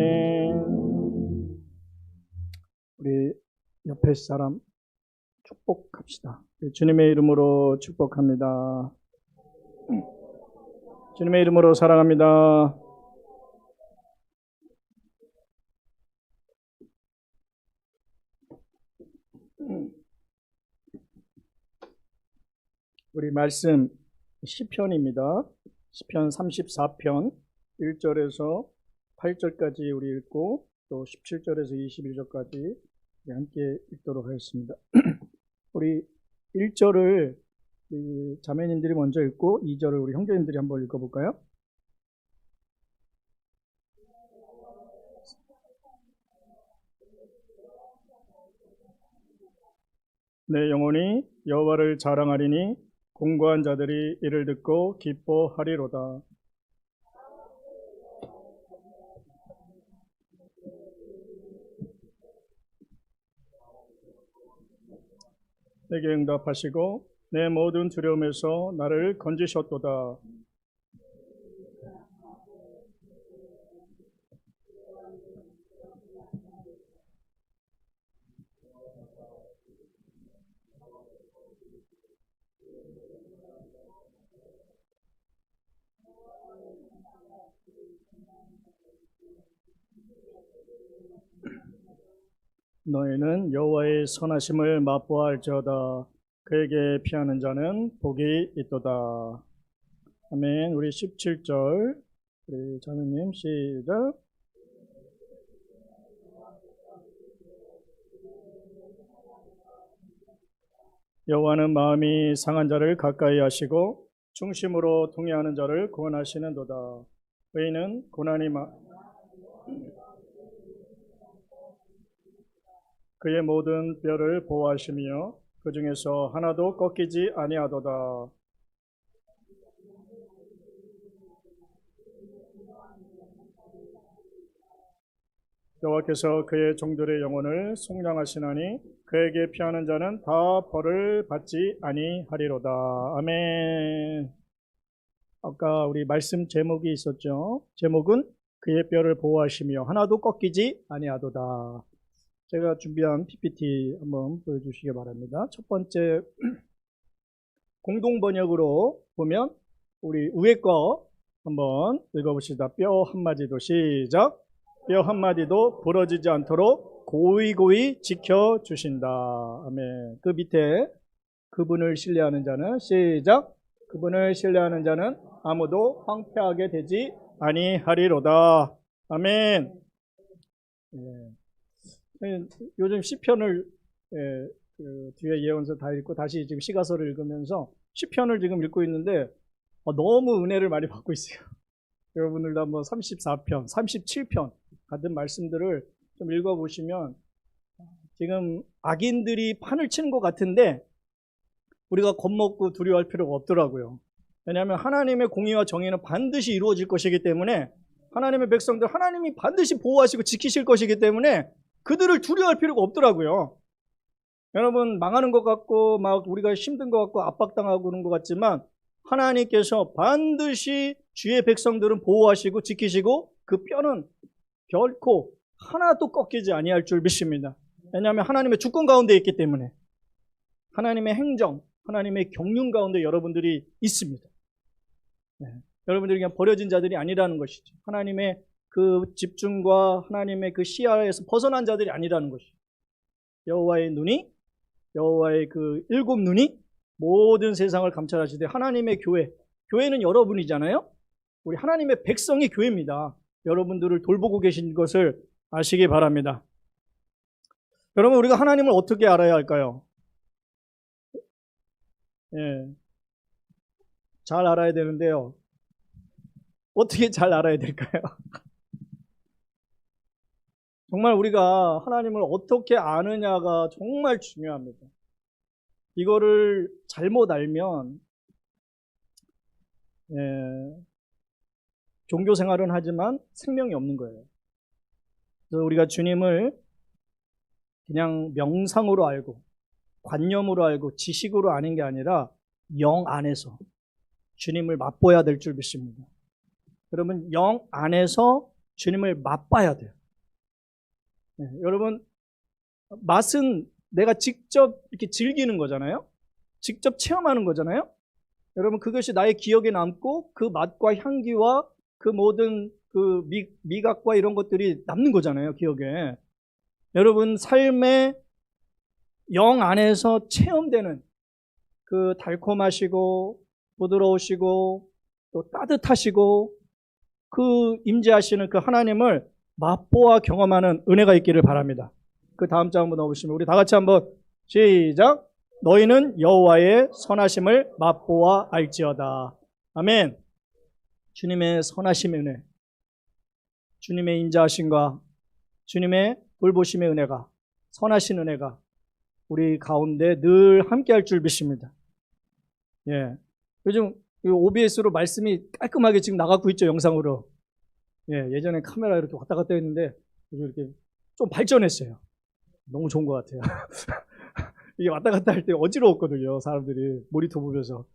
아멘. 우리 옆에 사람 축복합시다. 주님의 이름으로 축복합니다. 주님의 이름으로 사랑합니다. 우리 말씀 시편입니다. 시편 34편 1절에서 8절까지 우리 읽고 또 17절에서 21절까지 함께 읽도록 하겠습니다. 우리 1절을 자매님들이 먼저 읽고 2절을 우리 형제님들이 한번 읽어볼까요? 내 영혼이 여호와를 자랑하리니 공고한 자들이 이를 듣고 기뻐하리로다. 내게 응답하시고 내 모든 두려움에서 나를 건지셨도다. 너희는 여호와의 선하심을 맛보아할지어다. 그에게 피하는 자는 복이 있도다. 아멘. 우리 17절 우리 자매님 시작. 여호와는 마음이 상한 자를 가까이 하시고 중심으로 통회하는 자를 구원하시는도다. 의인은 고난이 그의 모든 뼈를 보호하시며 그 중에서 하나도 꺾이지 아니하도다. 여호와께서 그의 종들의 영혼을 속량하시나니 그에게 피하는 자는 다 벌을 받지 아니하리로다. 아멘. 아까 우리 말씀 제목이 있었죠. 제목은 그의 뼈를 보호하시며 하나도 꺾이지 아니하도다. 제가 준비한 PPT 한번 보여주시기 바랍니다. 첫 번째 공동번역으로 보면 우리 위에 거 한번 읽어봅시다. 뼈 한마디도 시작. 뼈 한마디도 부러지지 않도록 고이고이 지켜주신다. 아멘. 그 밑에 그분을 신뢰하는 자는 시작. 그분을 신뢰하는 자는 아무도 황폐하게 되지 아니하리로다. 아멘. 요즘 시편을 뒤에 예언서 다 읽고 다시 지금 시가서를 읽으면서 시편을 지금 읽고 있는데 너무 은혜를 많이 받고 있어요. 여러분들도 한번 34편, 37편 같은 말씀들을 좀 읽어보시면 지금 악인들이 판을 치는 것 같은데 우리가 겁먹고 두려워할 필요가 없더라고요. 왜냐하면 하나님의 공의와 정의는 반드시 이루어질 것이기 때문에 하나님의 백성들 하나님이 반드시 보호하시고 지키실 것이기 때문에 그들을 두려워할 필요가 없더라고요. 여러분 망하는 것 같고 막 우리가 힘든 것 같고 압박당하고 그런 것 같지만 하나님께서 반드시 주의 백성들은 보호하시고 지키시고 그 뼈는 결코 하나도 꺾이지 아니할 줄 믿습니다. 왜냐하면 하나님의 주권 가운데 있기 때문에 하나님의 행정, 하나님의 경륜 가운데 여러분들이 있습니다. 여러분들이 그냥 버려진 자들이 아니라는 것이죠. 하나님의 그 집중과 하나님의 그 시야에서 벗어난 자들이 아니라는 것이죠. 여호와의 눈이, 여호와의 그 일곱 눈이 모든 세상을 감찰하시되 하나님의 교회는 여러분이잖아요. 우리 하나님의 백성이 교회입니다. 여러분들을 돌보고 계신 것을 아시기 바랍니다. 여러분 우리가 하나님을 어떻게 알아야 할까요? 잘 알아야 되는데요. 어떻게 잘 알아야 될까요? 정말 우리가 하나님을 어떻게 아느냐가 정말 중요합니다. 이거를 잘못 알면 종교 생활은 하지만 생명이 없는 거예요. 그래서 우리가 주님을 그냥 명상으로 알고 관념으로 알고 지식으로 아는 게 아니라 영 안에서 주님을 맛보아야 될 줄 믿습니다. 여러분 영 안에서 주님을 맛봐야 돼요. 네, 여러분, 맛은 내가 직접 이렇게 즐기는 거잖아요. 직접 체험하는 거잖아요. 여러분, 그것이 나의 기억에 남고 그 맛과 향기와 그 모든 그 미각과 이런 것들이 남는 거잖아요, 기억에. 여러분, 삶의 영 안에서 체험되는 그 달콤하시고 부드러우시고 또 따뜻하시고 그 임재하시는 그 하나님을 맛보아 경험하는 은혜가 있기를 바랍니다. 그 다음 장 한번 넣어보시면 우리 다 같이 한번 시작. 너희는 여호와의 선하심을 맛보아 알지어다. 아멘. 주님의 선하심의 은혜, 주님의 인자하심과 주님의 돌보심의 은혜가, 선하신 은혜가 우리 가운데 늘 함께할 줄 믿습니다. 예, 요즘 OBS로 말씀이 깔끔하게 지금 나가고 있죠, 영상으로. 예, 예전에 카메라 이렇게 왔다 갔다 했는데 요즘 이렇게 좀 발전했어요. 너무 좋은 것 같아요. 이게 왔다 갔다 할 때 어지러웠거든요, 사람들이 모니터 보면서.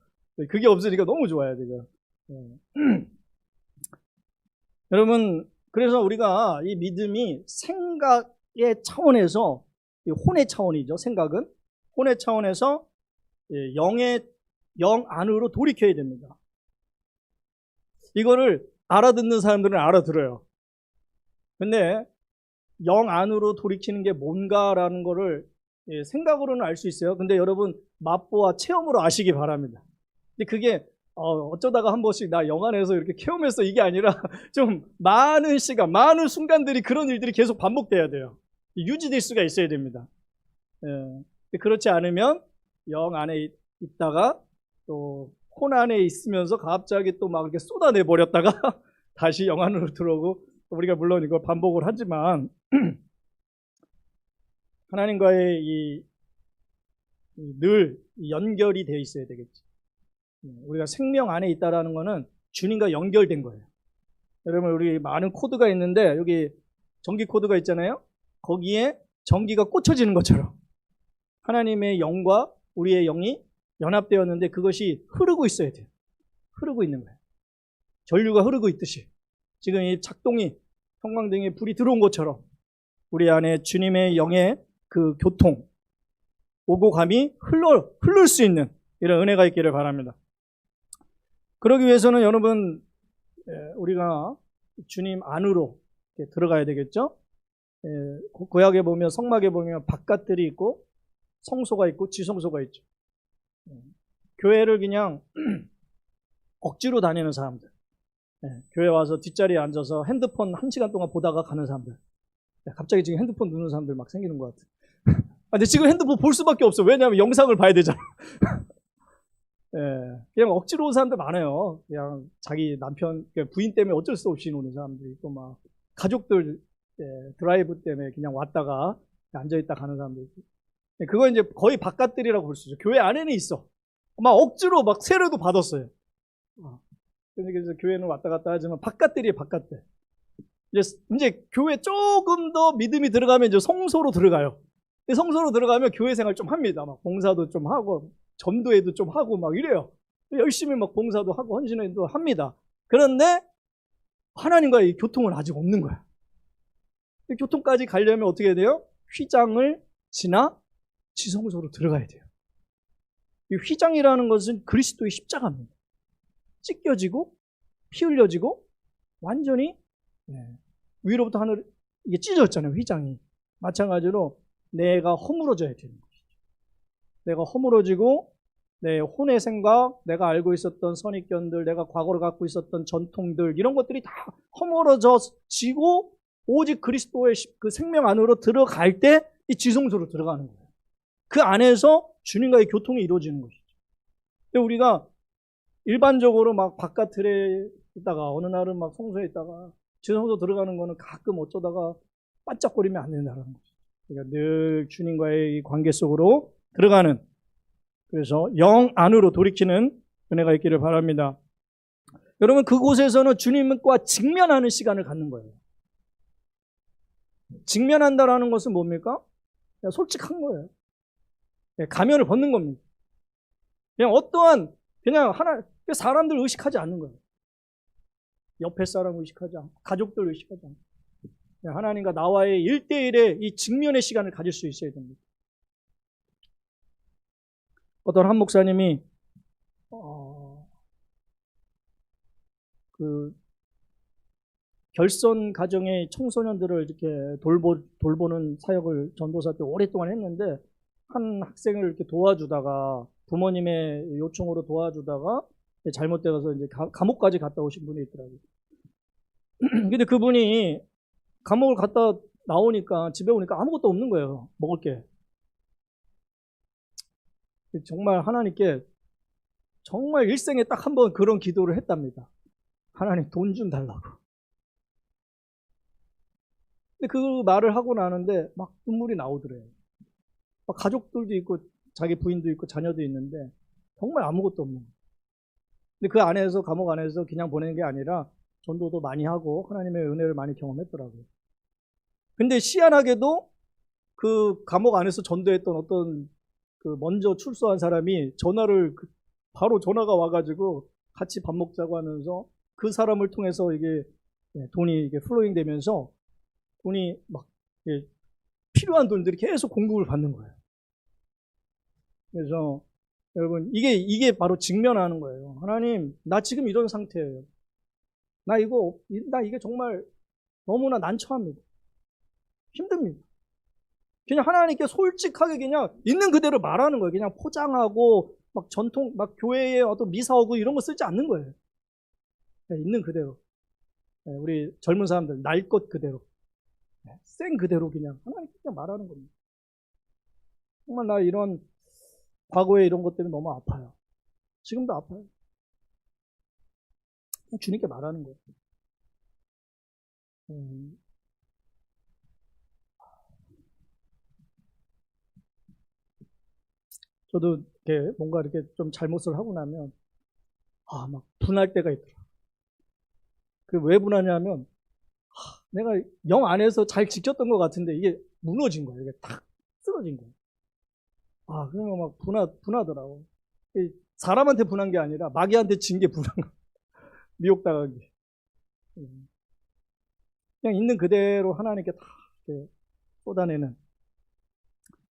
그게 없으니까 너무 좋아요, 지금. 예. 여러분, 그래서 우리가 이 믿음이 생각의 차원에서, 혼의 차원이죠, 생각은. 혼의 차원에서 영 안으로 돌이켜야 됩니다. 이거를 알아듣는 사람들은 알아들어요. 근데 영 안으로 돌이키는 게 뭔가라는 거를 생각으로는 알 수 있어요. 근데 여러분, 맛보아 체험으로 아시기 바랍니다. 근데 그게 어쩌다가 한 번씩 나 영안에서 이렇게 체험했어, 이게 아니라 좀 많은 시간, 많은 순간들이, 그런 일들이 계속 반복돼야 돼요. 유지될 수가 있어야 됩니다. 예. 그렇지 않으면 영 안에 있다가 또 혼 안에 있으면서 갑자기 또 막 이렇게 쏟아내 버렸다가 다시 영 안으로 들어오고, 우리가 물론 이걸 반복을 하지만 하나님과의 늘 연결이 되어 있어야 되겠지. 우리가 생명 안에 있다라는 거는 주님과 연결된 거예요. 여러분, 우리 많은 코드가 있는데 여기 전기 코드가 있잖아요. 거기에 전기가 꽂혀지는 것처럼 하나님의 영과 우리의 영이 연합되었는데 그것이 흐르고 있어야 돼요. 흐르고 있는 거예요. 전류가 흐르고 있듯이 지금 이 작동이, 형광등에 불이 들어온 것처럼 우리 안에 주님의 영의 그 교통, 오고 감이 흐를 수 있는 이런 은혜가 있기를 바랍니다. 그러기 위해서는 여러분, 우리가 주님 안으로 들어가야 되겠죠. 구약에 보면, 성막에 보면 바깥들이 있고 성소가 있고 지성소가 있죠. 교회를 그냥 억지로 다니는 사람들, 교회 와서 뒷자리에 앉아서 핸드폰 1시간 동안 보다가 가는 사람들, 갑자기 지금 핸드폰 누는 사람들 막 생기는 것 같아요. 근데 지금 핸드폰 볼 수밖에 없어. 왜냐하면 영상을 봐야 되잖아. 그냥 억지로 온 사람들 많아요. 그냥 자기 남편, 부인 때문에 어쩔 수 없이 노는 사람들이 있고, 막 가족들 드라이브 때문에 그냥 왔다가 앉아있다 가는 사람들 있고. 그거 이제 거의 바깥들이라고 볼 수 있죠. 교회 안에는 있어. 막 억지로 막 세례도 받았어요. 그래서 교회는 왔다 갔다 하지만 바깥들이에요, 바깥들. 이제 교회 조금 더 믿음이 들어가면 이제 성소로 들어가요. 성소로 들어가면 교회 생활 좀 합니다. 막 봉사도 좀 하고, 전도회도 좀 하고 막 이래요. 열심히 막 봉사도 하고 헌신회도 합니다. 그런데 하나님과의 교통은 아직 없는 거야. 교통까지 가려면 어떻게 해야 돼요? 휘장을 지나 지성소로 들어가야 돼요. 이 휘장이라는 것은 그리스도의 십자가입니다. 찢겨지고 피 흘려지고 완전히 위로부터 하늘, 이게 찢어졌잖아요, 휘장이. 마찬가지로 내가 허물어져야 되는 것이죠. 내가 허물어지고 내 혼의 생각, 내가 알고 있었던 선입견들, 내가 과거로 갖고 있었던 전통들, 이런 것들이 다 허물어지고 오직 그리스도의 그 생명 안으로 들어갈 때 이 지성소로 들어가는 거예요. 그 안에서 주님과의 교통이 이루어지는 것이죠. 근데 우리가 일반적으로 막 바깥에 있다가 어느 날은 막 성소에 있다가 지성소 들어가는 거는 가끔 어쩌다가 반짝거리면 안 된다는 거죠. 그러니까 늘 주님과의 관계 속으로 들어가는, 그래서 영 안으로 돌이키는 은혜가 있기를 바랍니다. 여러분, 그곳에서는 주님과 직면하는 시간을 갖는 거예요. 직면한다라는 것은 뭡니까? 그냥 솔직한 거예요. 가면을 벗는 겁니다. 그냥 어떠한, 그냥 사람들 의식하지 않는 거예요. 옆에 사람 의식하지 않고 가족들 의식하지 않고 하나님과 나와의 1대1의 이 직면의 시간을 가질 수 있어야 됩니다. 어떤 한 목사님이 그 결손 가정의 청소년들을 이렇게 돌보는 사역을 전도사 때 오랫동안 했는데 한 학생을 이렇게 도와주다가 부모님의 요청으로 도와주다가 잘못되어서 이제 감옥까지 갔다 오신 분이 있더라고요. 근데 그분이 감옥을 갔다 나오니까 집에 오니까 아무것도 없는 거예요. 먹을 게. 정말 하나님께 정말 일생에 딱 한 번 그런 기도를 했답니다. 하나님 돈 좀 달라고. 근데 그 말을 하고 나는데 막 눈물이 나오더래요. 막 가족들도 있고 자기 부인도 있고 자녀도 있는데 정말 아무것도 없는 거예요. 근데 그 안에서 감옥 안에서 그냥 보내는 게 아니라 전도도 많이 하고 하나님의 은혜를 많이 경험했더라고요. 근데 희한하게도 그 감옥 안에서 전도했던 어떤 그 먼저 출소한 사람이 전화를 바로 전화가 와가지고 같이 밥 먹자고 하면서 그 사람을 통해서 이게 돈이 이게 플로잉 되면서 돈이 막 필요한 돈들이 계속 공급을 받는 거예요. 그래서 여러분 이게 바로 직면하는 거예요. 하나님 나 지금 이런 상태예요. 나 이게 정말 너무나 난처합니다. 힘듭니다. 그냥 하나님께 솔직하게 그냥 있는 그대로 말하는 거예요. 그냥 포장하고 막 전통 막 교회에 어떤 미사오고 이런 거 쓰지 않는 거예요. 있는 그대로. 우리 젊은 사람들 날 것 그대로. 생 그대로 그냥 하나님께 그냥 말하는 겁니다. 정말 나 이런 과거에 이런 것 때문에 너무 아파요. 지금도 아파요. 주님께 말하는 거예요. 저도 이렇게 뭔가 이렇게 좀 잘못을 하고 나면 막 분할 때가 있더라고요. 그 왜 분하냐면 내가 영 안에서 잘 지켰던 것 같은데 이게 무너진 거예요. 이게 탁 쓰러진 거예요. 그러면 막 분하더라고. 사람한테 분한 게 아니라 마귀한테 진 게 분한 거. 미혹당한 게. 그냥 있는 그대로 하나님께 다 이렇게 쏟아내는.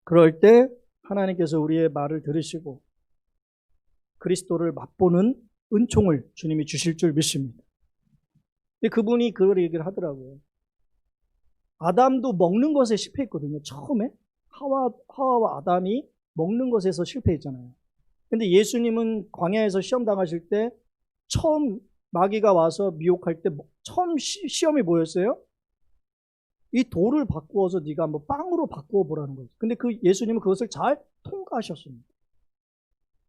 그럴 때 하나님께서 우리의 말을 들으시고 그리스도를 맛보는 은총을 주님이 주실 줄 믿습니다. 근데 그분이 그걸 얘기를 하더라고요. 아담도 먹는 것에 실패했거든요. 처음에 하와와 아담이 먹는 것에서 실패했잖아요. 근데 예수님은 광야에서 시험 당하실 때 처음 마귀가 와서 미혹할 때 처음 시험이 뭐였어요? 이 돌을 바꾸어서 네가 한번 빵으로 바꾸어 보라는 거예요. 근데 예수님은 그것을 잘 통과하셨습니다.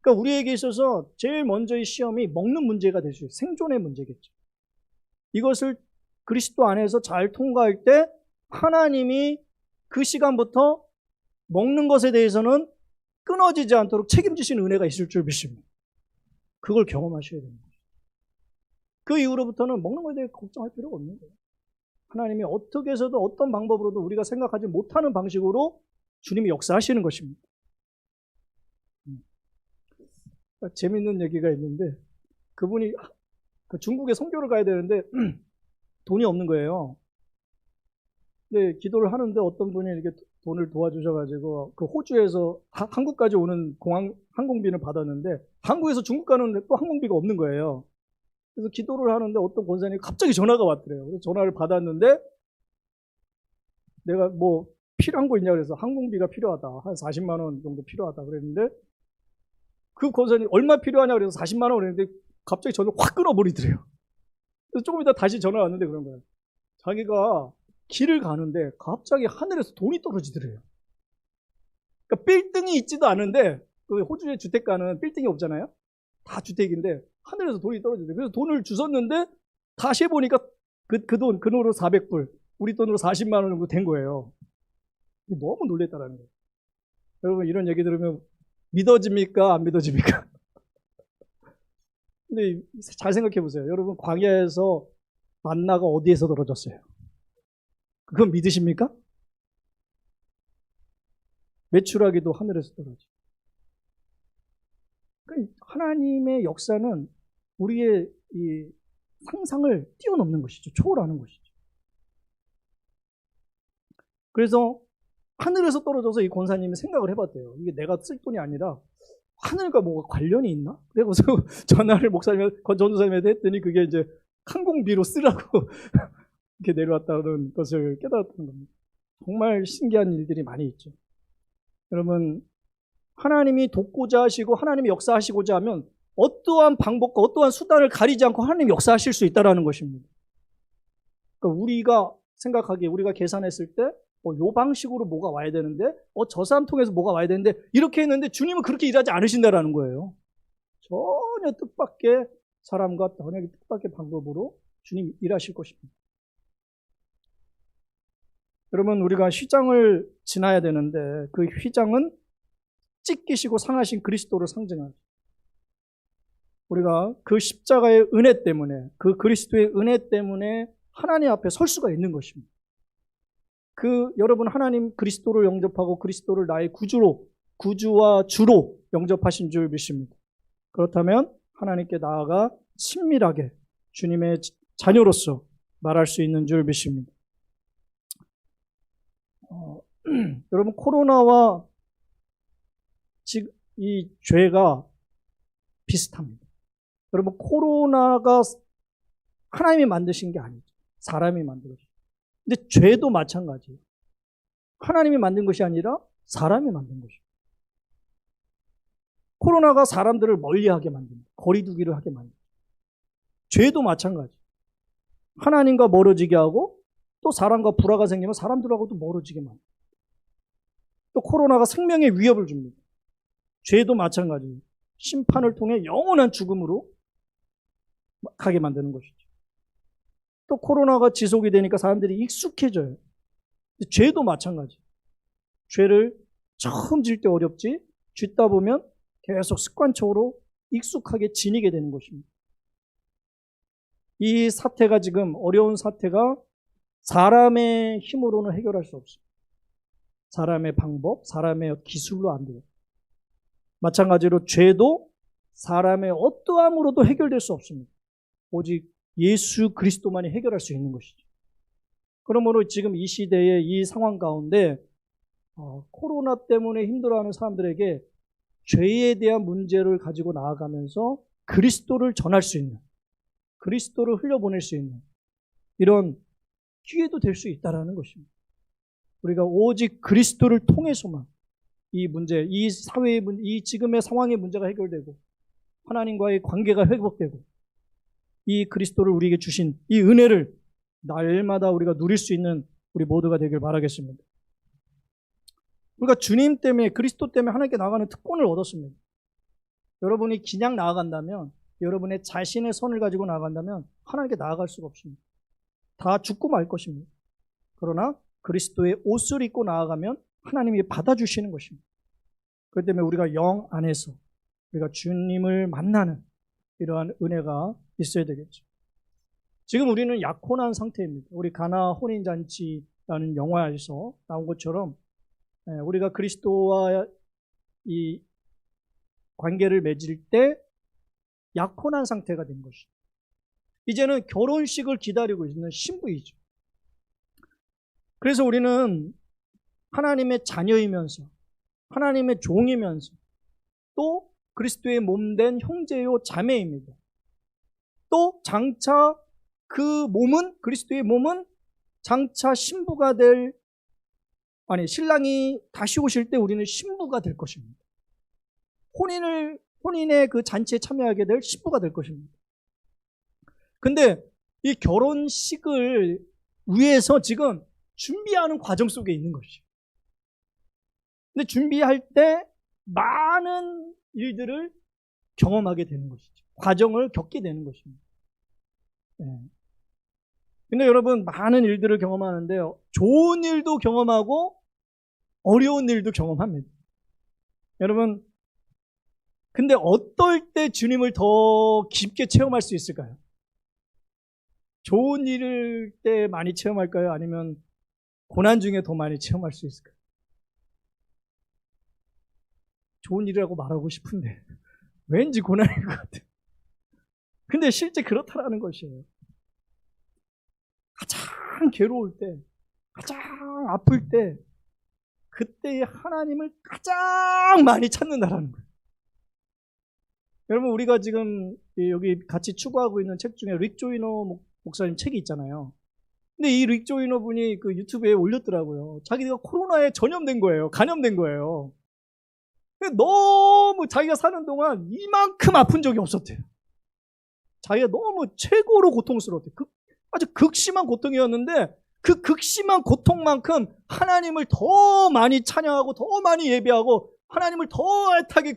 그러니까 우리에게 있어서 제일 먼저 이 시험이 먹는 문제가 될 수 있어요. 생존의 문제겠죠. 이것을 그리스도 안에서 잘 통과할 때 하나님이 그 시간부터 먹는 것에 대해서는 끊어지지 않도록 책임지시는 은혜가 있을 줄 믿습니다. 그걸 경험하셔야 됩니다. 그 이후로부터는 먹는 것에 대해 걱정할 필요가 없는 거예요. 하나님이 어떻게 해서도 어떤 방법으로도 우리가 생각하지 못하는 방식으로 주님이 역사하시는 것입니다. 재밌는 얘기가 있는데 그분이 중국에 선교를 가야 되는데 돈이 없는 거예요. 근데 기도를 하는데 어떤 분이 이렇게 돈을 도와주셔가지고 그 호주에서 한국까지 오는 항공비를 받았는데 한국에서 중국 가는 또 항공비가 없는 거예요. 그래서 기도를 하는데 어떤 권사님이 갑자기 전화가 왔더래요. 그래서 전화를 받았는데 내가 뭐 필요한 거 있냐 그래서 항공비가 필요하다. 한 40만 원 정도 필요하다 그랬는데 그 권사님이 얼마 필요하냐 그래서 40만 원 그랬는데 갑자기 전화를 확 끊어버리더래요. 그래서 조금 이따 다시 전화 왔는데 그런 거예요. 자기가 길을 가는데 갑자기 하늘에서 돈이 떨어지더래요. 그러니까 빌딩이 있지도 않은데 그 호주의 주택가는 빌딩이 없잖아요. 다 주택인데 하늘에서 돈이 떨어지더래요. 그래서 돈을 주웠는데 다시 해보니까 그 돈으로 400불, 우리 돈으로 40만 원 정도 된 거예요. 너무 놀랬다라는 거예요. 여러분 이런 얘기 들으면 믿어집니까? 안 믿어집니까? 근데 잘 생각해 보세요. 여러분 광야에서 만나가 어디에서 떨어졌어요? 그건 믿으십니까? 메추라기도 하늘에서 떨어져. 그러니까 하나님의 역사는 우리의 이 상상을 뛰어넘는 것이죠. 초월하는 것이죠. 그래서 하늘에서 떨어져서 이 권사님이 생각을 해봤대요. 이게 내가 쓸 돈이 아니라 하늘과 뭐가 관련이 있나? 그래서 전화를 전도사님한테 했더니 그게 이제 항공비로 쓰라고 이렇게 내려왔다는 것을 깨달았다는 겁니다. 정말 신기한 일들이 많이 있죠. 여러분, 하나님이 돕고자 하시고 하나님이 역사하시고자 하면 어떠한 방법과 어떠한 수단을 가리지 않고 하나님이 역사하실 수 있다는 것입니다. 그러니까 우리가 생각하기에, 우리가 계산했을 때 요 방식으로 뭐가 와야 되는데 저 사람 통해서 뭐가 와야 되는데 이렇게 했는데 주님은 그렇게 일하지 않으신다라는 거예요. 전혀 뜻밖의 사람과 전혀 뜻밖의 방법으로 주님이 일하실 것입니다. 여러분, 우리가 휘장을 지나야 되는데 그 휘장은 찢기시고 상하신 그리스도를 상징하죠. 우리가 그 십자가의 은혜 때문에, 그 그리스도의 은혜 때문에 하나님 앞에 설 수가 있는 것입니다. 여러분, 하나님 그리스도를 영접하고 그리스도를 나의 구주와 주로 영접하신 줄 믿습니다. 그렇다면 하나님께 나아가 친밀하게 주님의 자녀로서 말할 수 있는 줄 믿습니다. 여러분, 코로나와 지금 이 죄가 비슷합니다. 여러분, 코로나가 하나님이 만드신 게 아니죠. 사람이 만들었어요. 근데 죄도 마찬가지예요. 하나님이 만든 것이 아니라 사람이 만든 것이에요. 코로나가 사람들을 멀리하게 만듭니다. 거리두기를 하게 만듭니다. 죄도 마찬가지. 하나님과 멀어지게 하고 또 사람과 불화가 생기면 사람들하고도 멀어지게 만듭니다. 또 코로나가 생명의 위협을 줍니다. 죄도 마찬가지예요. 심판을 통해 영원한 죽음으로 가게 만드는 것이죠. 또 코로나가 지속이 되니까 사람들이 익숙해져요. 죄도 마찬가지. 죄를 처음 질 때 어렵지, 짓다 보면 계속 습관적으로 익숙하게 지니게 되는 것입니다. 이 사태가, 지금 어려운 사태가 사람의 힘으로는 해결할 수 없어요. 사람의 방법, 사람의 기술로 안 돼요. 마찬가지로 죄도 사람의 어떠함으로도 해결될 수 없습니다. 오직 예수 그리스도만이 해결할 수 있는 것이죠. 그러므로 지금 이 시대의 이 상황 가운데 코로나 때문에 힘들어하는 사람들에게 죄에 대한 문제를 가지고 나아가면서 그리스도를 전할 수 있는, 그리스도를 흘려보낼 수 있는 이런 기회도 될 수 있다는 것입니다. 우리가 오직 그리스도를 통해서만 이 문제, 이 사회의 문제, 이 지금의 상황의 문제가 해결되고 하나님과의 관계가 회복되고 이 그리스도를 우리에게 주신 이 은혜를 날마다 우리가 누릴 수 있는 우리 모두가 되길 바라겠습니다. 우리가 주님 때문에, 그리스도 때문에 하나님께 나아가는 특권을 얻었습니다. 여러분이 그냥 나아간다면, 여러분의 자신의 선을 가지고 나아간다면 하나님께 나아갈 수가 없습니다. 다 죽고 말 것입니다. 그러나 그리스도의 옷을 입고 나아가면 하나님이 받아주시는 것입니다. 그렇기 때문에 우리가 영 안에서 우리가 주님을 만나는 이러한 은혜가 있어야 되겠죠. 지금 우리는 약혼한 상태입니다. 우리 가나 혼인잔치라는 영화에서 나온 것처럼 우리가 그리스도와 이 관계를 맺을 때 약혼한 상태가 된 것이죠. 이제는 결혼식을 기다리고 있는 신부이죠. 그래서 우리는 하나님의 자녀이면서 하나님의 종이면서 또 그리스도의 몸된 형제요 자매입니다. 또 장차 그 몸은, 그리스도의 몸은 장차 신부가 될, 신랑이 다시 오실 때 우리는 신부가 될 것입니다. 혼인의 그 잔치에 참여하게 될 신부가 될 것입니다. 근데 이 결혼식을 위해서 지금 준비하는 과정 속에 있는 것이죠. 근데 준비할 때 많은 일들을 경험하게 되는 것이죠. 과정을 겪게 되는 것입니다. 근데 여러분, 많은 일들을 경험하는데요, 좋은 일도 경험하고 어려운 일도 경험합니다. 여러분, 근데 어떨 때 주님을 더 깊게 체험할 수 있을까요? 좋은 일일 때 많이 체험할까요? 아니면 고난 중에 더 많이 체험할 수 있을까요? 좋은 일이라고 말하고 싶은데 왠지 고난인 것 같아요. 근데 실제 그렇다라는 것이에요. 가장 괴로울 때, 가장 아플 때, 그때의 하나님을 가장 많이 찾는다라는 거예요. 여러분, 우리가 지금 여기 같이 추구하고 있는 책 중에 릭 조이너 목사님 책이 있잖아요. 근데 이 릭 조이너 분이 그 유튜브에 올렸더라고요. 자기가 코로나에 전염된 거예요. 감염된 거예요. 너무 자기가 사는 동안 이만큼 아픈 적이 없었대요. 자기가 너무 최고로 고통스러웠대요. 아주 극심한 고통이었는데 그 극심한 고통만큼 하나님을 더 많이 찬양하고 더 많이 예배하고 하나님을 더 애타게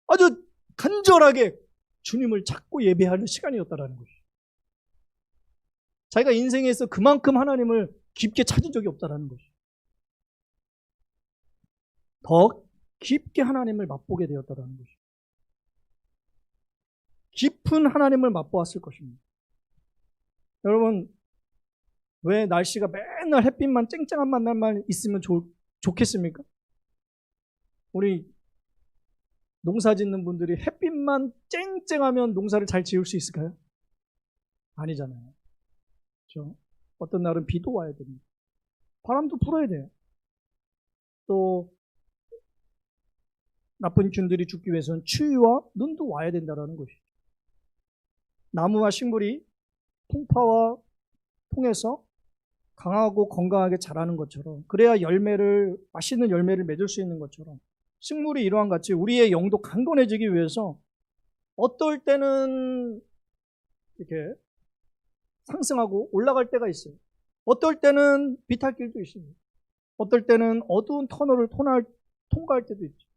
아주 간절하게 주님을 찾고 예배하는 시간이었다라는 거죠. 자기가 인생에서 그만큼 하나님을 깊게 찾은 적이 없다라는 거죠. 더 깊게 하나님을 맛보게 되었다라는 거죠. 깊은 하나님을 맛보았을 것입니다. 여러분, 왜 날씨가 맨날 햇빛만 쨍쨍한 만날만 있으면 좋겠습니까? 우리 농사 짓는 분들이 햇빛만 쨍쨍하면 농사를 잘 지을 수 있을까요? 아니잖아요. 그렇죠? 어떤 날은 비도 와야 됩니다. 바람도 불어야 돼요. 또 나쁜 균들이 죽기 위해서는 추위와 눈도 와야 된다는 것이죠. 나무와 식물이 풍파와 통해서 강하고 건강하게 자라는 것처럼, 그래야 맛있는 열매를 맺을 수 있는 것처럼, 식물이 이러한 같이 우리의 영도 강건해지기 위해서 어떨 때는 이렇게 상승하고 올라갈 때가 있어요. 어떨 때는 비탈길도 있습니다. 어떨 때는 어두운 터널을 통과할 때도 있죠.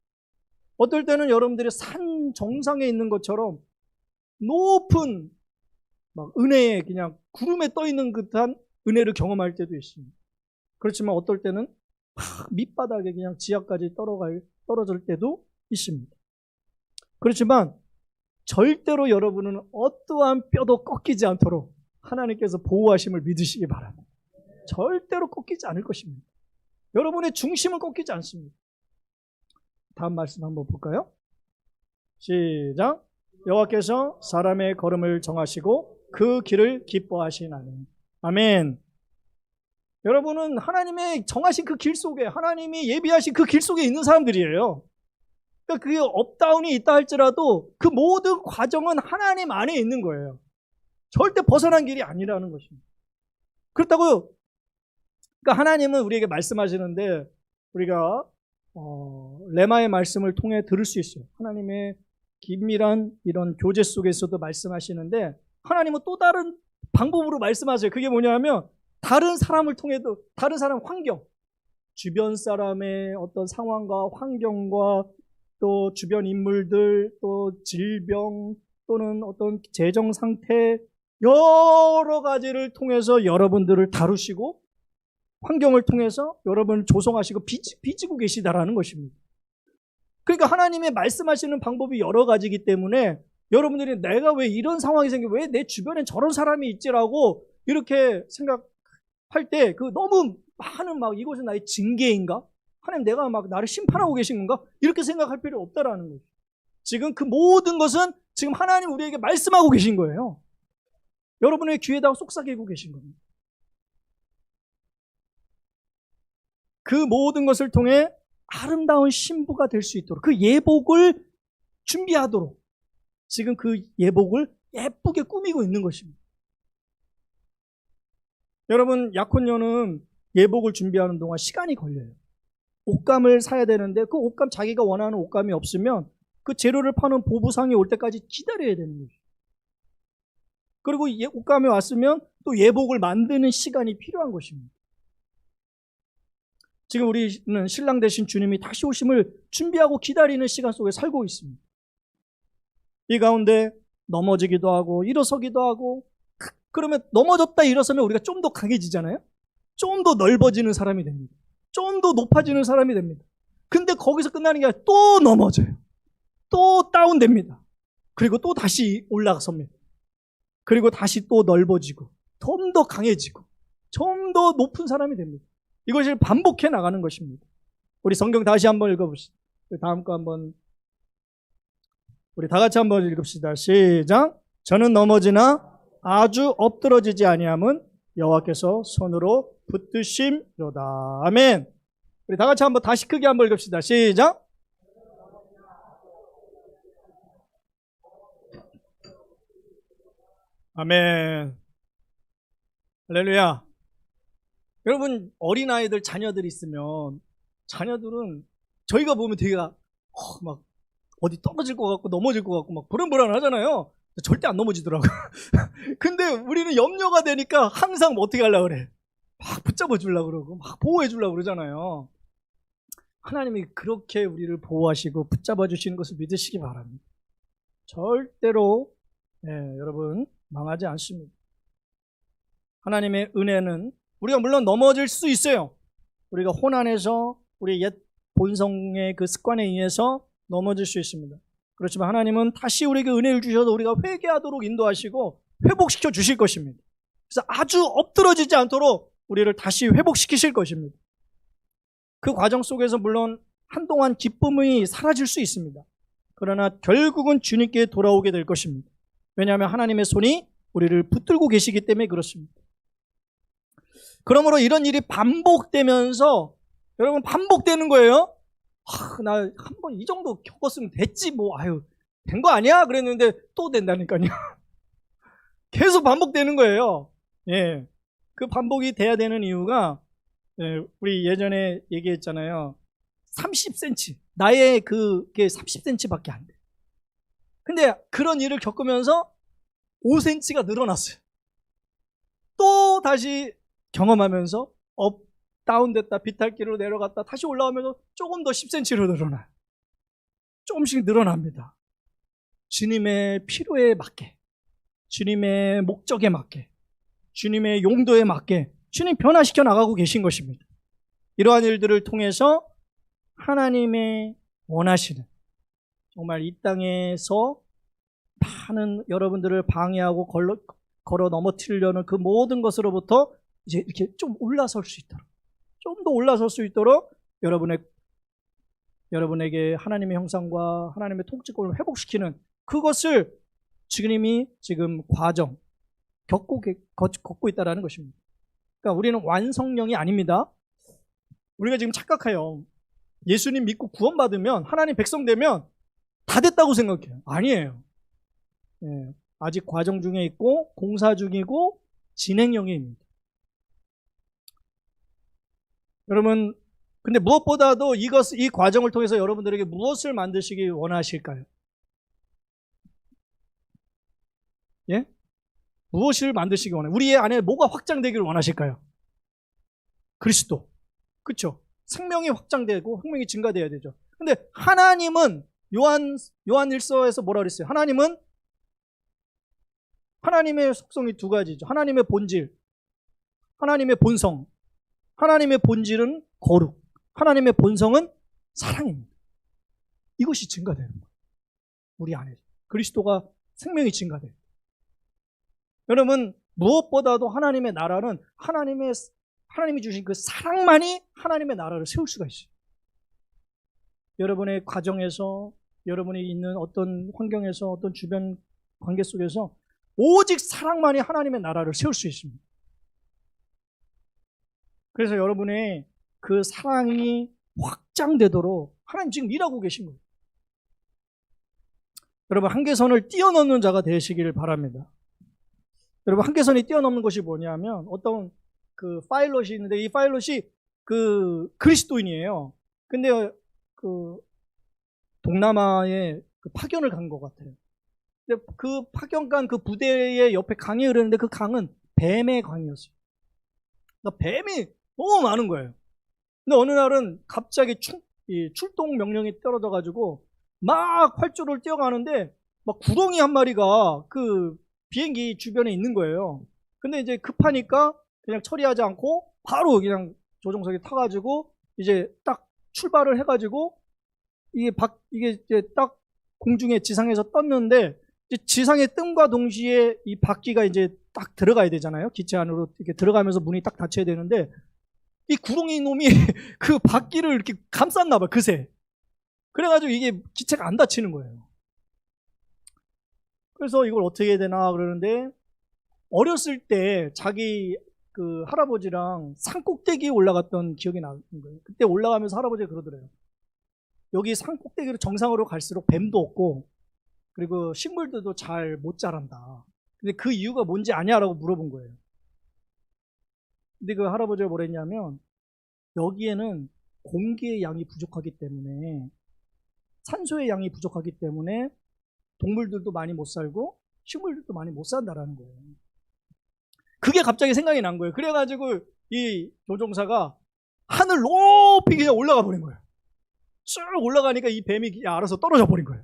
어떨 때는 여러분들이 산 정상에 있는 것처럼 높은 은혜에 그냥 구름에 떠 있는 듯한 은혜를 경험할 때도 있습니다. 그렇지만 어떨 때는 밑바닥에 그냥 지하까지 떨어질 때도 있습니다. 그렇지만 절대로 여러분은 어떠한 뼈도 꺾이지 않도록 하나님께서 보호하심을 믿으시기 바랍니다. 절대로 꺾이지 않을 것입니다. 여러분의 중심은 꺾이지 않습니다. 다음 말씀 한번 볼까요? 시작. 여호와께서 사람의 걸음을 정하시고 그 길을 기뻐하시나니. 아멘. 여러분은 하나님의 정하신 그 길 속에, 하나님이 예비하신 그 길 속에 있는 사람들이에요. 그러니까 그게 업다운이 있다 할지라도 그 모든 과정은 하나님 안에 있는 거예요. 절대 벗어난 길이 아니라는 것입니다. 그렇다고 그러니까 하나님은 우리에게 말씀하시는데 우리가 레마의 말씀을 통해 들을 수 있어요. 하나님의 긴밀한 이런 교제 속에서도 말씀하시는데 하나님은 또 다른 방법으로 말씀하세요. 그게 뭐냐면 다른 사람을 통해도, 다른 사람 환경, 주변 사람의 어떤 상황과 환경과 또 주변 인물들, 또 질병 또는 어떤 재정 상태, 여러 가지를 통해서 여러분들을 다루시고 환경을 통해서 여러분을 조성하시고 빚지고 계시다라는 것입니다. 그러니까 하나님의 말씀하시는 방법이 여러 가지이기 때문에 여러분들이 내가 왜 이런 상황이 생겨, 왜 내 주변엔 저런 사람이 있지라고 이렇게 생각할 때 그 너무 많은 이것은 나의 징계인가? 하나님 내가 나를 심판하고 계신 건가? 이렇게 생각할 필요 없다라는 거죠. 지금 그 모든 것은 지금 하나님 우리에게 말씀하고 계신 거예요. 여러분의 귀에다가 속삭이고 계신 겁니다. 그 모든 것을 통해 아름다운 신부가 될 수 있도록 그 예복을 준비하도록 지금 그 예복을 예쁘게 꾸미고 있는 것입니다. 여러분, 약혼녀는 예복을 준비하는 동안 시간이 걸려요. 옷감을 사야 되는데 그 옷감, 자기가 원하는 옷감이 없으면 그 재료를 파는 보부상이 올 때까지 기다려야 되는 거죠. 그리고 옷감이 왔으면 또 예복을 만드는 시간이 필요한 것입니다. 지금 우리는 신랑 되신 주님이 다시 오심을 준비하고 기다리는 시간 속에 살고 있습니다. 이 가운데 넘어지기도 하고 일어서기도 하고, 그러면 넘어졌다 일어서면 우리가 좀 더 강해지잖아요. 좀 더 넓어지는 사람이 됩니다. 좀 더 높아지는 사람이 됩니다. 근데 거기서 끝나는 게 아니라 또 넘어져요. 또 다운됩니다. 그리고 또 다시 올라섭니다. 그리고 다시 또 넓어지고 좀 더 강해지고 좀 더 높은 사람이 됩니다. 이것을 반복해 나가는 것입니다. 우리 성경 다시 한번 읽어봅시다. 다음 거 한번 우리 다 같이 한번 읽읍시다. 시작. 저는 넘어지나 아주 엎드러지지 아니함은 여호와께서 손으로 붙드심이로다. 아멘. 우리 다 같이 한번 다시 크게 한번 읽읍시다. 시작. 아멘. 할렐루야. 여러분, 어린아이들 자녀들이 있으면 자녀들은 저희가 보면 되게 막 어디 떨어질 것 같고 넘어질 것 같고 막 불안불안하잖아요. 절대 안 넘어지더라고요. 근데 우리는 염려가 되니까 항상 뭐 어떻게 하려고 그래. 막 붙잡아 주려고 그러고 막 보호해 주려고 그러잖아요. 하나님이 그렇게 우리를 보호하시고 붙잡아 주시는 것을 믿으시기 바랍니다. 절대로 여러분 망하지 않습니다. 하나님의 은혜는 우리가 물론 넘어질 수 있어요. 우리가 혼안에서 우리 옛 본성의 그 습관에 의해서 넘어질 수 있습니다. 그렇지만 하나님은 다시 우리에게 은혜를 주셔서 우리가 회개하도록 인도하시고 회복시켜 주실 것입니다. 그래서 아주 엎드러지지 않도록 우리를 다시 회복시키실 것입니다. 그 과정 속에서 물론 한동안 기쁨이 사라질 수 있습니다. 그러나 결국은 주님께 돌아오게 될 것입니다. 왜냐하면 하나님의 손이 우리를 붙들고 계시기 때문에 그렇습니다. 그러므로 이런 일이 반복되면서 여러분 반복되는 거예요. 나 한 번 이 정도 겪었으면 됐지 된 거 아니야? 그랬는데 또 된다니까요. 계속 반복되는 거예요. 예, 그 반복이 돼야 되는 이유가 우리 예전에 얘기했잖아요. 30cm 나의 그게 30cm밖에 안 돼. 근데 그런 일을 겪으면서 5cm가 늘어났어요. 또 다시 경험하면서 다운됐다 비탈길로 내려갔다 다시 올라오면서 조금 더 10cm로 늘어나요. 조금씩 늘어납니다. 주님의 필요에 맞게, 주님의 목적에 맞게, 주님의 용도에 맞게 주님 변화시켜 나가고 계신 것입니다. 이러한 일들을 통해서 하나님의 원하시는 정말 이 땅에서 많은 여러분들을 방해하고 걸어 넘어뜨리려는 그 모든 것으로부터 이제 이렇게 좀 올라설 수 있도록, 좀 더 올라설 수 있도록 여러분에게 하나님의 형상과 하나님의 통치권을 회복시키는 그것을 주님이 지금 과정 겪고 있다는 것입니다. 그러니까 우리는 완성령이 아닙니다. 우리가 지금 착각해요. 예수님 믿고 구원받으면 하나님 백성 되면 다 됐다고 생각해요. 아니에요. 예, 아직 과정 중에 있고 공사 중이고 진행형입니다. 여러분, 근데 무엇보다도 이 과정을 통해서 여러분들에게 무엇을 만드시기 원하실까요? 예? 무엇을 만드시기 원해요? 우리의 안에 뭐가 확장되기를 원하실까요? 그리스도. 그렇죠? 생명이 확장되고 생명이 증가되어야 되죠. 근데 하나님은 요한일서에서 뭐라 그랬어요? 하나님의 속성이 두 가지죠. 하나님의 본질, 하나님의 본성. 하나님의 본질은 거룩, 하나님의 본성은 사랑입니다. 이것이 증가되는 거예요. 우리 안에 그리스도가 생명이 증가돼요. 여러분, 무엇보다도 하나님의 나라는 하나님이 주신 그 사랑만이 하나님의 나라를 세울 수가 있어요. 여러분의 가정에서, 여러분이 있는 어떤 환경에서, 어떤 주변 관계 속에서 오직 사랑만이 하나님의 나라를 세울 수 있습니다. 그래서 여러분의 그 사랑이 확장되도록 하나님 지금 일하고 계신 거예요. 여러분, 한계선을 뛰어넘는 자가 되시기를 바랍니다. 여러분, 한계선이 뛰어넘는 것이 뭐냐면 어떤 그 파일럿이 있는데 이 파일럿이 그 그리스도인이에요. 근데 그 동남아에 그 파견을 간 것 같아요. 근데 그 파견 간 그 부대의 옆에 강이 흐르는데 그 강은 뱀의 강이었어요. 그러니까 뱀이 너무 많은 거예요. 근데 어느 날은 갑자기 출동 명령이 떨어져가지고 막 활주로를 뛰어가는데 막 구렁이 한 마리가 그 비행기 주변에 있는 거예요. 근데 이제 급하니까 그냥 처리하지 않고 바로 그냥 조종석에 타가지고 이제 딱 출발을 해가지고 이게 이제 딱 공중에 지상에서 떴는데 이제 지상에 뜸과 동시에 이 바퀴가 이제 딱 들어가야 되잖아요. 기체 안으로 이렇게 들어가면서 문이 딱 닫혀야 되는데 이 구렁이 놈이 그 바퀴를 이렇게 감쌌나 봐, 그새. 그래가지고 이게 기체가 안 닫히는 거예요. 그래서 이걸 어떻게 해야 되나 그러는데 어렸을 때 자기 그 할아버지랑 산 꼭대기에 올라갔던 기억이 나는 거예요. 그때 올라가면서 할아버지가 그러더래요. 여기 산 꼭대기로 정상으로 갈수록 뱀도 없고 그리고 식물들도 잘 못 자란다. 근데 그 이유가 뭔지 아냐라고 물어본 거예요. 근데 그 할아버지가 뭐랬냐면 여기에는 공기의 양이 부족하기 때문에 산소의 양이 부족하기 때문에 동물들도 많이 못 살고 식물들도 많이 못 산다라는 거예요. 그게 갑자기 생각이 난 거예요. 그래가지고 이 조종사가 하늘 높이 그냥 올라가 버린 거예요. 쭉 올라가니까 이 뱀이 알아서 떨어져 버린 거예요.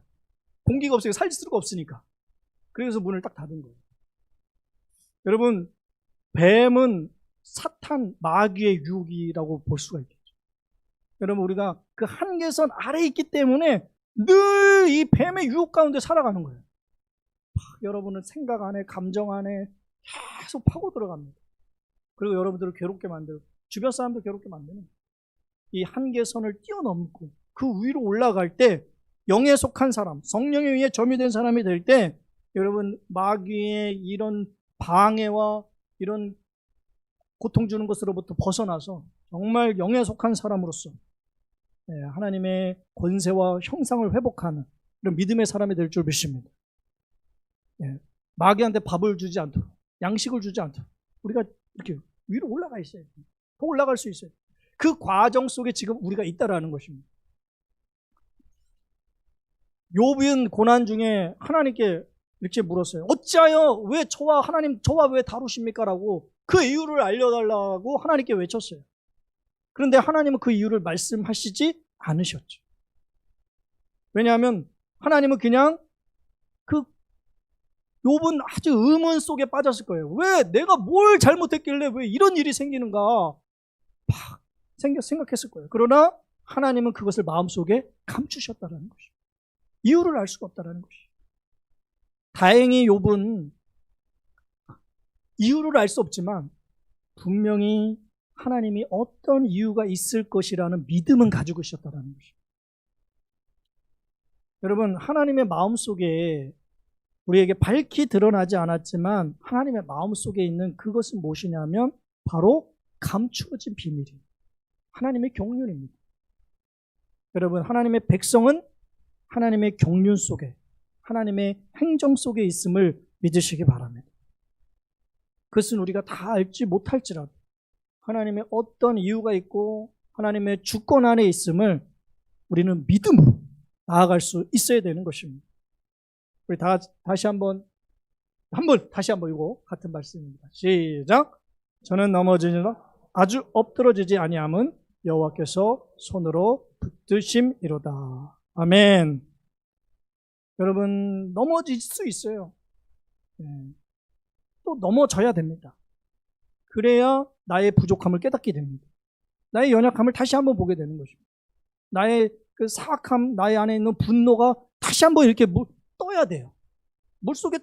공기가 없으니까 살 수가 없으니까. 그래서 문을 딱 닫은 거예요. 여러분, 뱀은 사탄, 마귀의 유혹이라고 볼 수가 있겠죠. 여러분, 우리가 그 한계선 아래에 있기 때문에 늘 이 뱀의 유혹 가운데 살아가는 거예요. 여러분은 생각 안에, 감정 안에 계속 파고 들어갑니다. 그리고 여러분들을 괴롭게 만들고 주변 사람들 괴롭게 만드는 이 한계선을 뛰어넘고 그 위로 올라갈 때 영에 속한 사람, 성령에 의해 점유된 사람이 될 때 여러분 마귀의 이런 방해와 이런 고통 주는 것으로부터 벗어나서 정말 영에 속한 사람으로서 하나님의 권세와 형상을 회복하는 이런 믿음의 사람이 될 줄 믿습니다. 마귀한테 밥을 주지 않도록, 양식을 주지 않도록 우리가 이렇게 위로 올라가 있어요. 더 올라갈 수 있어요. 그 과정 속에 지금 우리가 있다라는 것입니다. 욥은 고난 중에 하나님께 이렇게 물었어요. 어찌하여 왜 하나님 저와 왜 다루십니까? 라고 그 이유를 알려달라고 하나님께 외쳤어요. 그런데 하나님은 그 이유를 말씀하시지 않으셨죠. 왜냐하면 하나님은 그냥 그 욥은 아주 의문 속에 빠졌을 거예요. 왜 내가 뭘 잘못했길래 왜 이런 일이 생기는가 막 생각했을 거예요. 그러나 하나님은 그것을 마음속에 감추셨다는 것입니다. 이유를 알 수가 없다는 것이죠. 다행히 욥은 이유를 알 수 없지만 분명히 하나님이 어떤 이유가 있을 것이라는 믿음은 가지고 있었다는 것입니다. 여러분, 하나님의 마음속에 우리에게 밝히 드러나지 않았지만 하나님의 마음속에 있는 그것은 무엇이냐면 바로 감추어진 비밀이에요. 하나님의 경륜입니다. 여러분, 하나님의 백성은 하나님의 경륜 속에 하나님의 행정 속에 있음을 믿으시기 바랍니다. 그것은 우리가 다 알지 못할지라도 하나님의 어떤 이유가 있고 하나님의 주권 안에 있음을 우리는 믿음으로 나아갈 수 있어야 되는 것입니다. 우리 다시 한번 이거 같은 말씀입니다. 시작. 저는 넘어지니라 아주 엎드러지지 아니함은 여호와께서 손으로 붙드심이로다. 아멘. 여러분 넘어질 수 있어요. 또 넘어져야 됩니다. 그래야 나의 부족함을 깨닫게 됩니다. 나의 연약함을 다시 한번 보게 되는 것입니다. 나의 그 사악함, 나의 안에 있는 분노가 다시 한번 이렇게 떠야 돼요. 물속에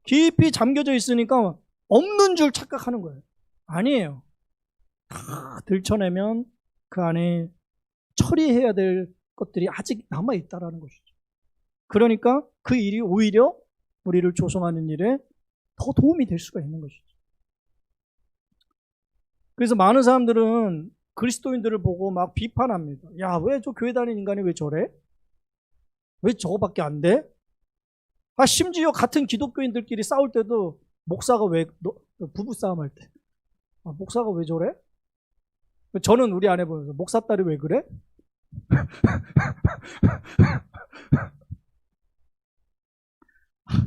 깊이 잠겨져 있으니까 없는 줄 착각하는 거예요. 아니에요. 다 들춰내면 그 안에 처리해야 될 것들이 아직 남아있다라는 것이죠. 그러니까 그 일이 오히려 우리를 조성하는 일에 더 도움이 될 수가 있는 것이죠. 그래서 많은 사람들은 그리스도인들을 보고 막 비판합니다. 야, 왜 저 교회 다니는 인간이 왜 저래? 왜 저거밖에 안 돼? 심지어 같은 기독교인들끼리 싸울 때도 목사가 부부싸움 할 때 목사가 왜 저래? 저는 우리 아내 보면서 목사 딸이 왜 그래?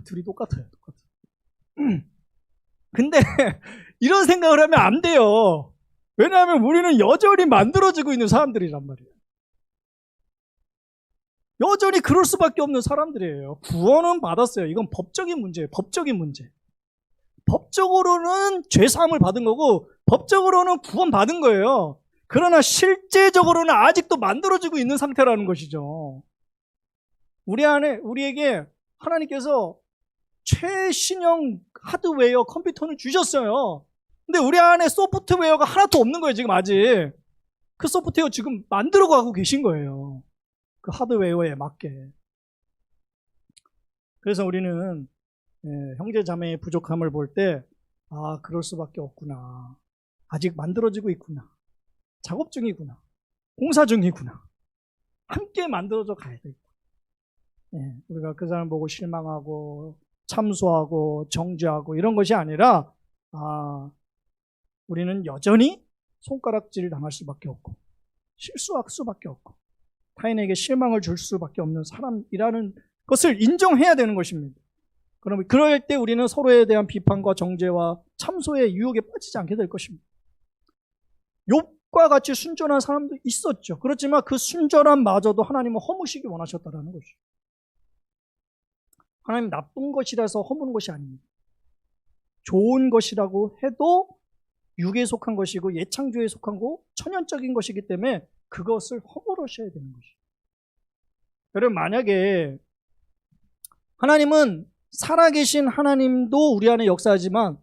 둘이 똑같아요. 근데 이런 생각을 하면 안 돼요. 왜냐하면 우리는 여전히 만들어지고 있는 사람들이란 말이에요. 여전히 그럴 수밖에 없는 사람들이에요. 구원은 받았어요. 이건 법적인 문제예요. 법적인 문제. 법적으로는 죄사함을 받은 거고 법적으로는 구원 받은 거예요. 그러나 실제적으로는 아직도 만들어지고 있는 상태라는 것이죠. 우리에게 하나님께서 최신형 하드웨어 컴퓨터는 주셨어요. 근데 우리 안에 소프트웨어가 하나도 없는 거예요. 지금 아직 그 소프트웨어 지금 만들어가고 계신 거예요. 그 하드웨어에 맞게. 그래서 우리는 형제 자매의 부족함을 볼 때 그럴 수밖에 없구나. 아직 만들어지고 있구나. 작업 중이구나. 공사 중이구나. 함께 만들어져 가야 되겠다. 예, 우리가 그 사람 보고 실망하고 참소하고 정죄하고 이런 것이 아니라 우리는 여전히 손가락질 당할 수밖에 없고 실수할 수밖에 없고 타인에게 실망을 줄 수밖에 없는 사람이라는 것을 인정해야 되는 것입니다. 그러면 그럴 때 우리는 서로에 대한 비판과 정죄와 참소의 유혹에 빠지지 않게 될 것입니다. 욥과 같이 순전한 사람도 있었죠. 그렇지만 그 순전함마저도 하나님은 허무시기 원하셨다는 것이죠. 하나님 나쁜 것이라서 허무는 것이 아닙니다. 좋은 것이라고 해도 육에 속한 것이고 예창조에 속한 거 천연적인 것이기 때문에 그것을 허물으셔야 되는 것이죠. 여러분, 만약에 하나님은 살아계신 하나님도 우리 안에 역사하지만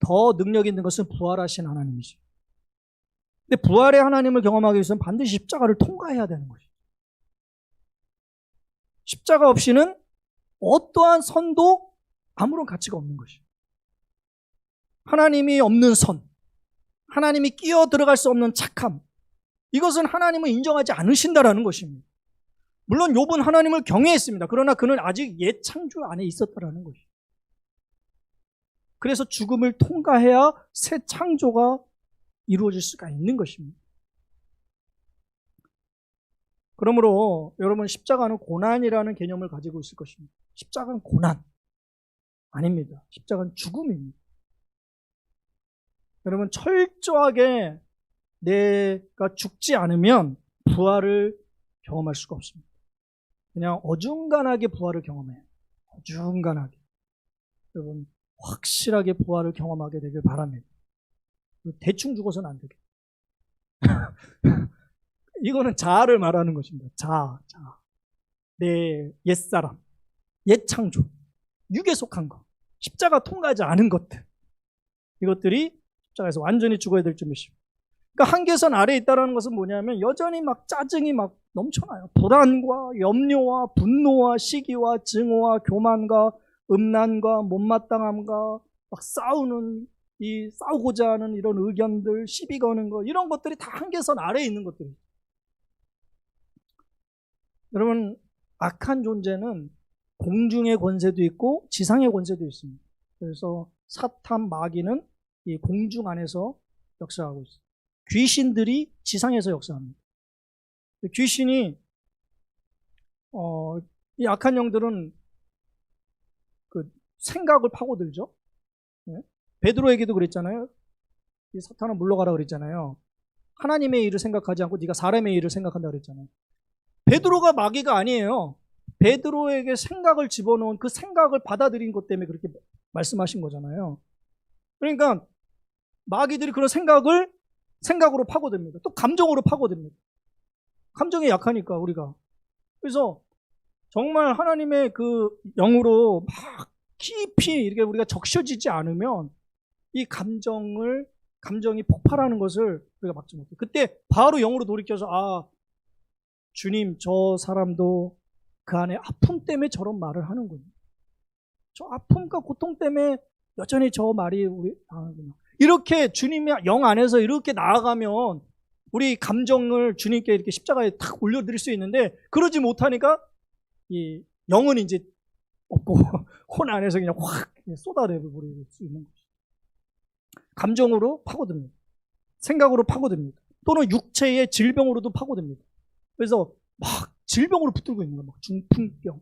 더 능력 있는 것은 부활하신 하나님이죠. 근데 부활의 하나님을 경험하기 위해서는 반드시 십자가를 통과해야 되는 것이죠. 십자가 없이는 어떠한 선도 아무런 가치가 없는 것이죠. 하나님이 없는 선, 하나님이 끼어 들어갈 수 없는 착함, 이것은 하나님을 인정하지 않으신다라는 것입니다. 물론 욥은 하나님을 경외했습니다. 그러나 그는 아직 옛 창조 안에 있었다라는 것이죠. 그래서 죽음을 통과해야 새 창조가 이루어질 수가 있는 것입니다. 그러므로 여러분, 십자가는 고난이라는 개념을 가지고 있을 것입니다. 십자가는 고난 아닙니다. 십자가는 죽음입니다. 여러분, 철저하게 내가 죽지 않으면 부활을 경험할 수가 없습니다. 그냥 어중간하게 부활을 경험해요. 어중간하게. 여러분, 확실하게 부활을 경험하게 되길 바랍니다. 대충 죽어서는 안 되게. 이거는 자아를 말하는 것입니다. 자아. 내 옛사람, 옛창조, 육에 속한 것, 십자가 통과하지 않은 것들, 이것들이 십자가에서 완전히 죽어야 될 줄이십니다. 그러니까 한계선 아래에 있다는 것은 뭐냐면 여전히 막 짜증이 막 넘쳐나요. 불안과 염려와 분노와 시기와 증오와 교만과 음란과 못마땅함과 막 싸우고자 하는 이런 의견들, 시비 거는 거, 이런 것들이 다 한계선 아래에 있는 것들이에요. 여러분, 악한 존재는 공중의 권세도 있고 지상의 권세도 있습니다. 그래서 사탄, 마귀는 이 공중 안에서 역사하고 있어요. 귀신들이 지상에서 역사합니다. 귀신이 이 악한 영들은 그 생각을 파고들죠. 네? 베드로에게도 그랬잖아요. 이 사탄은 물러가라 그랬잖아요. 하나님의 일을 생각하지 않고 네가 사람의 일을 생각한다 그랬잖아요. 베드로가 마귀가 아니에요. 베드로에게 생각을 집어넣은 그 생각을 받아들인 것 때문에 그렇게 말씀하신 거잖아요. 그러니까 마귀들이 그런 생각으로 파고듭니다. 또 감정으로 파고듭니다. 감정이 약하니까 우리가. 그래서 정말 하나님의 그 영으로 막 깊이 이렇게 우리가 적셔지지 않으면 이 감정이 폭발하는 것을 우리가 막지 못해요. 그때 바로 영으로 돌이켜서 주님, 저 사람도 그 안에 아픔 때문에 저런 말을 하는군요. 저 아픔과 고통 때문에 여전히 저 말이 우리 당하는구나. 이렇게 주님의 영 안에서 이렇게 나아가면 우리 감정을 주님께 이렇게 십자가에 탁 올려드릴 수 있는데 그러지 못하니까 이 영은 이제 없고 혼 안에서 그냥 확 쏟아내버릴 수 있는 거죠. 감정으로 파고듭니다. 생각으로 파고듭니다. 또는 육체의 질병으로도 파고듭니다. 그래서 막 질병으로 붙들고 있는 거예요. 막 중풍병,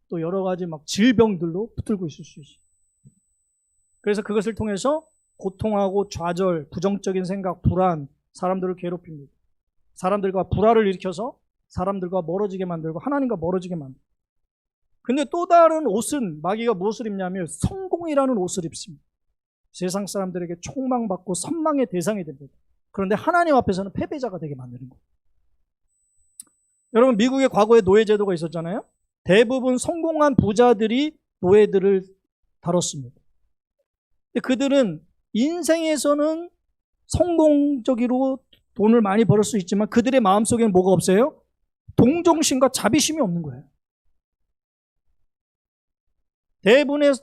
또 여러 가지 막 질병들로 붙들고 있을 수 있어요. 그래서 그것을 통해서 고통하고 좌절, 부정적인 생각, 불안, 사람들을 괴롭힙니다. 사람들과 불화를 일으켜서 사람들과 멀어지게 만들고 하나님과 멀어지게 만들고. 근데 또 다른 옷은 마귀가 무엇을 입냐면 성공이라는 옷을 입습니다. 세상 사람들에게 총망받고 선망의 대상이 됩니다. 그런데 하나님 앞에서는 패배자가 되게 만드는 거예요. 여러분, 미국의 과거에 노예제도가 있었잖아요. 대부분 성공한 부자들이 노예들을 다뤘습니다. 근데 그들은 인생에서는 성공적으로 돈을 많이 벌을 수 있지만 그들의 마음속에는 뭐가 없어요? 동정심과 자비심이 없는 거예요.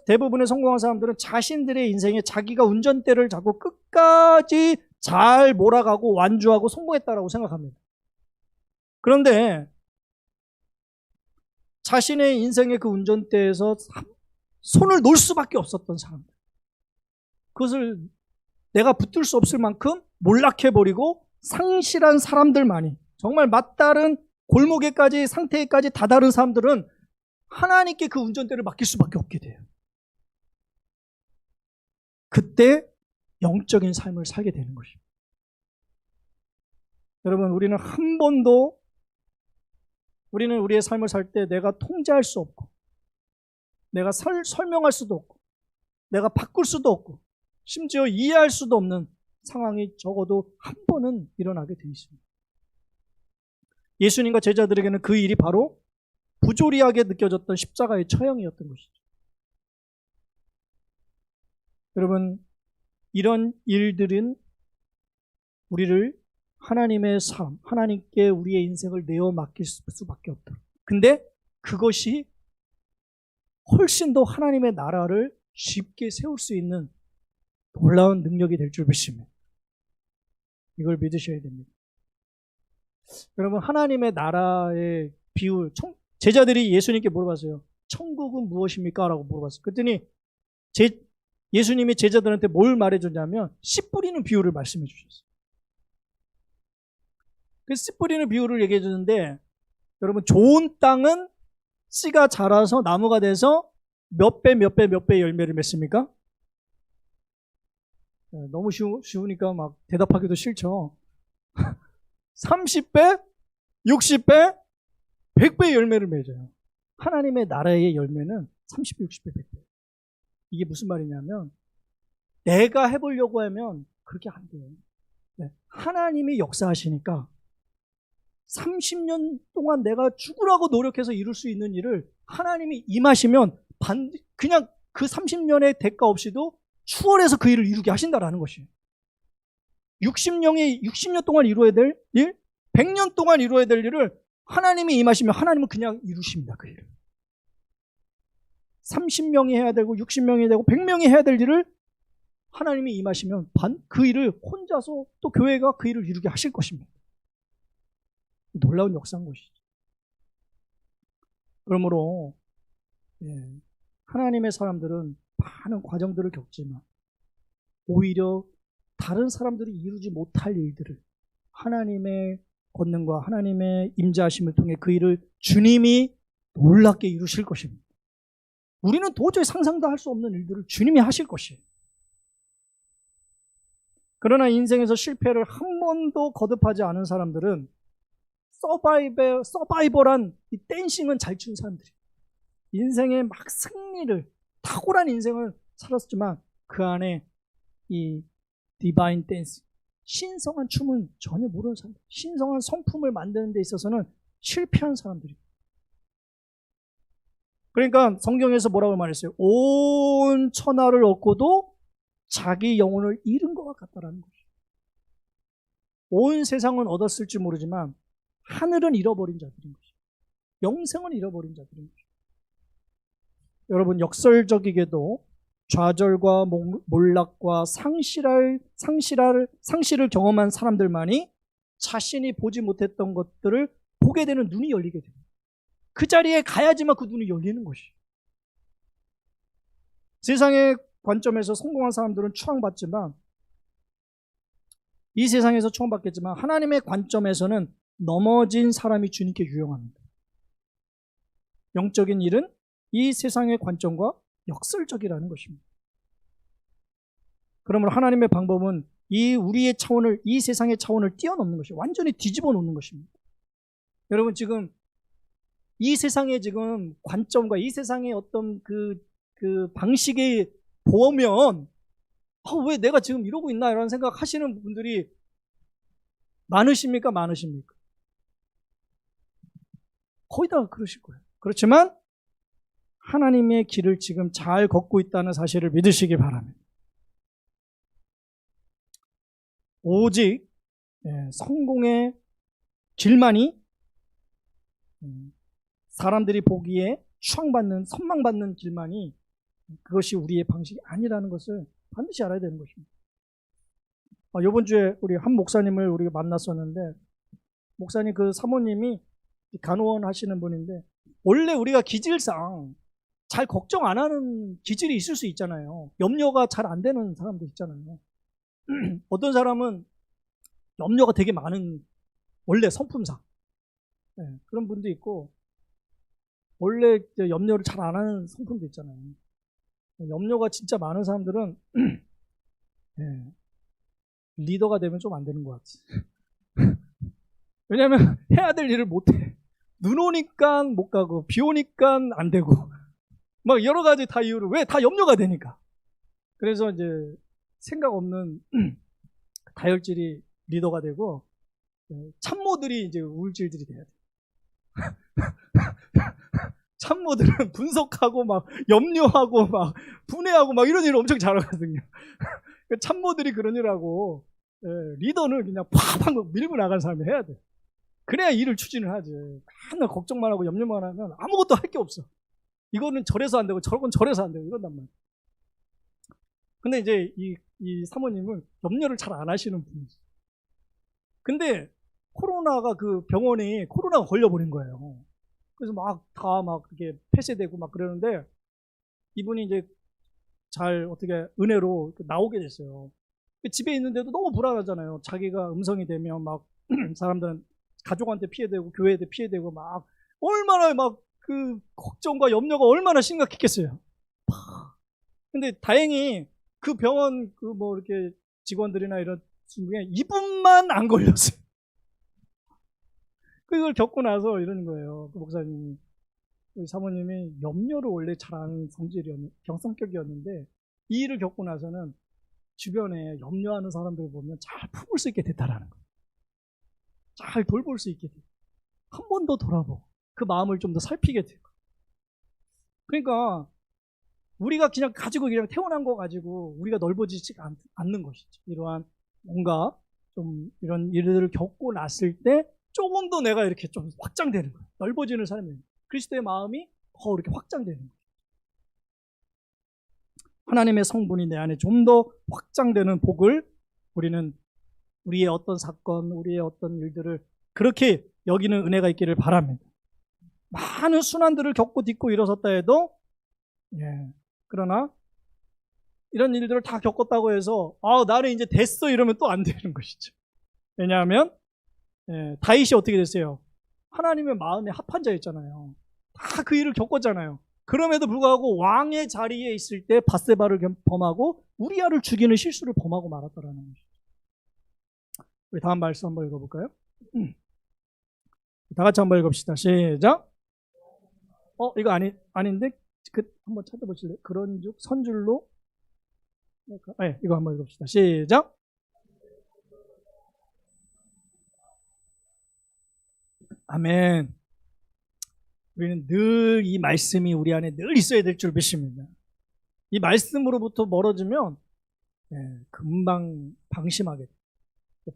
대부분의 성공한 사람들은 자신들의 인생에 자기가 운전대를 잡고 끝까지 잘 몰아가고 완주하고 성공했다라고 생각합니다. 그런데 자신의 인생의 그 운전대에서 손을 놓을 수밖에 없었던 사람들, 그것을 내가 붙들 수 없을 만큼 몰락해버리고 상실한 사람들만이, 정말 맞다른 골목에까지 상태에까지 다다른 사람들은 하나님께 그 운전대를 맡길 수밖에 없게 돼요. 그때 영적인 삶을 살게 되는 것입니다. 여러분, 우리는 한 번도 우리는 우리의 삶을 살 때 내가 통제할 수 없고, 내가 설명할 수도 없고, 내가 바꿀 수도 없고, 심지어 이해할 수도 없는 상황이 적어도 한 번은 일어나게 되어 있습니다. 예수님과 제자들에게는 그 일이 바로 부조리하게 느껴졌던 십자가의 처형이었던 것이죠. 여러분, 이런 일들은 우리를 하나님의 삶, 하나님께 우리의 인생을 내어 맡길 수밖에 없다. 근데 그것이 훨씬 더 하나님의 나라를 쉽게 세울 수 있는 놀라운 능력이 될 줄 믿습니다. 이걸 믿으셔야 됩니다. 여러분, 하나님의 나라의 비유, 제자들이 예수님께 물어봤어요. 천국은 무엇입니까? 라고 물어봤어요. 그랬더니 예수님이 제자들한테 뭘 말해줬냐면 씨 뿌리는 비유를 말씀해 주셨어요. 그 씨 뿌리는 비유를 얘기해 주는데, 여러분, 좋은 땅은 씨가 자라서 나무가 돼서 몇 배 열매를 맺습니까? 너무 쉬우니까 막 대답하기도 싫죠. 30배, 60배, 100배 열매를 맺어요. 하나님의 나라의 열매는 30배, 60배, 100배. 이게 무슨 말이냐면 내가 해보려고 하면 그렇게 안 돼요. 하나님이 역사하시니까 30년 동안 내가 죽으라고 노력해서 이룰 수 있는 일을 하나님이 임하시면 그냥 그 30년의 대가 없이도 추월해서 그 일을 이루게 하신다라는 것이에요. 60년 동안 이루어야 될 일, 100년 동안 이루어야 될 일을 하나님이 임하시면 하나님은 그냥 이루십니다. 그 일을. 30명이 해야 되고 60명이 되고 100명이 해야 될 일을 하나님이 임하시면 그 일을 혼자서 또 교회가 그 일을 이루게 하실 것입니다. 놀라운 역사인 것이죠. 그러므로 하나님의 사람들은 많은 과정들을 겪지만 오히려 다른 사람들이 이루지 못할 일들을 하나님의 권능과 하나님의 임재하심을 통해 그 일을 주님이 놀랍게 이루실 것입니다. 우리는 도저히 상상도 할 수 없는 일들을 주님이 하실 것이에요. 그러나 인생에서 실패를 한 번도 거듭하지 않은 사람들은 서바이벌한 이 댄싱은 잘 추는 사람들이에요. 인생의 막 승리를, 탁월한 인생을 살았지만 그 안에 이 디바인 댄스, 신성한 춤은 전혀 모르는 사람들, 신성한 성품을 만드는 데 있어서는 실패한 사람들이에요. 그러니까 성경에서 뭐라고 말했어요? 온 천하를 얻고도 자기 영혼을 잃은 것 같다라는 것이에요. 온 세상은 얻었을지 모르지만 하늘은 잃어버린 자들인 것이에요. 영생은 잃어버린 자들인 것이에요. 여러분, 역설적이게도 좌절과 몰락과 상실을 경험한 사람들만이 자신이 보지 못했던 것들을 보게 되는 눈이 열리게 됩니다. 그 자리에 가야지만 그 눈이 열리는 것이에요. 세상의 관점에서 성공한 사람들은 추앙받지만, 이 세상에서 추앙받겠지만 하나님의 관점에서는 넘어진 사람이 주님께 유용합니다. 영적인 일은 이 세상의 관점과 역설적이라는 것입니다. 그러므로 하나님의 방법은 우리의 차원을, 이 세상의 차원을 뛰어넘는 것이에요. 완전히 뒤집어 놓는 것입니다. 여러분, 지금 이 세상의 지금 관점과 이 세상의 어떤 그 방식에 보면 왜 내가 지금 이러고 있나 이런 생각 하시는 분들이 많으십니까? 거의 다 그러실 거예요. 그렇지만 하나님의 길을 지금 잘 걷고 있다는 사실을 믿으시기 바랍니다. 오직 성공의 길만이, 사람들이 보기에 추앙받는, 선망받는 길만이 그것이 우리의 방식이 아니라는 것을 반드시 알아야 되는 것입니다. 이번 주에 우리 한 목사님을 우리가 만났었는데, 목사님 그 사모님이 간호원 하시는 분인데, 원래 우리가 기질상 잘 걱정 안 하는 기질이 있을 수 있잖아요. 염려가 잘 안 되는 사람도 있잖아요. 어떤 사람은 염려가 되게 많은, 원래 성품상 그런 분도 있고, 원래 염려를 잘 안 하는 성품도 있잖아요. 염려가 진짜 많은 사람들은 리더가 되면 좀 안 되는 것 같아. 왜냐하면 해야 될 일을 못해. 눈 오니까 못 가고, 비 오니까 안 되고, 막 여러 가지 다 이유로, 왜? 다 염려가 되니까. 그래서 이제 생각 없는 다혈질이 리더가 되고, 참모들이 이제 우울질들이 돼야 돼. 참모들은 분석하고 막 염려하고 막 분해하고 막 이런 일을 엄청 잘하거든요. 참모들이 그런 일하고, 리더는 그냥 팍팍 밀고 나가는 사람이 해야 돼. 그래야 일을 추진을 하지. 맨날 걱정만 하고 염려만 하면 아무것도 할 게 없어. 이거는 저래서 안 되고 저건 저래서 안 되고 이런단 말이야. 근데 이제 이 사모님은 염려를 잘 안 하시는 분이지. 근데 코로나가, 그 병원이 코로나가 걸려버린 거예요. 그래서 막 다 막 그게 폐쇄되고 막 그러는데, 이분이 이제 잘 어떻게 은혜로 나오게 됐어요. 집에 있는데도 너무 불안하잖아요. 자기가 음성이 되면 막 사람들은 가족한테 피해되고 교회한테 피해되고 막 얼마나 막 그 걱정과 염려가 얼마나 심각했겠어요. 근데 다행히 그 병원 그 뭐 이렇게 직원들이나 이런 중에 이분만 안 걸렸어요. 그걸 겪고 나서 이러는 거예요. 그 목사님이, 우리 사모님이 염려를 원래 잘하는 성격이었는데, 이 일을 겪고 나서는 주변에 염려하는 사람들 보면 잘 품을 수 있게 됐다라는 거예요. 잘 돌볼 수 있게 됐고, 한 번 더 돌아보고 그 마음을 좀 더 살피게 되고. 그러니까 우리가 그냥 가지고 그냥 태어난 거 가지고 우리가 넓어지지 않는 것이죠. 이러한 뭔가 좀 이런 일들을 겪고 났을 때 조금 더 내가 이렇게 좀 확장되는 거예요. 넓어지는 삶이에요. 그리스도의 마음이 더 이렇게 확장되는 거예요. 하나님의 성분이 내 안에 좀 더 확장되는 복을 우리는 우리의 어떤 사건, 우리의 어떤 일들을 그렇게 여기는 은혜가 있기를 바랍니다. 많은 순환들을 겪고 딛고 일어섰다 해도, 그러나 이런 일들을 다 겪었다고 해서 나는 이제 됐어 이러면 또 안 되는 것이죠. 왜냐하면 다윗이 어떻게 됐어요? 하나님의 마음에 합한 자였잖아요. 다 그 일을 겪었잖아요. 그럼에도 불구하고 왕의 자리에 있을 때 밧세바를 범하고 우리아를 죽이는 실수를 범하고 말았다라는 것이죠. 우리 다음 말씀 한번 읽어볼까요? 다 같이 한번 읽읍시다. 시작. 이거 아닌데? 한번 찾아보실래요? 그런즉 선줄로. 이거 한번 읽읍시다. 시작. 아멘. 우리는 늘 이 말씀이 우리 안에 늘 있어야 될 줄 믿습니다. 이 말씀으로부터 멀어지면 금방 방심하게 돼요.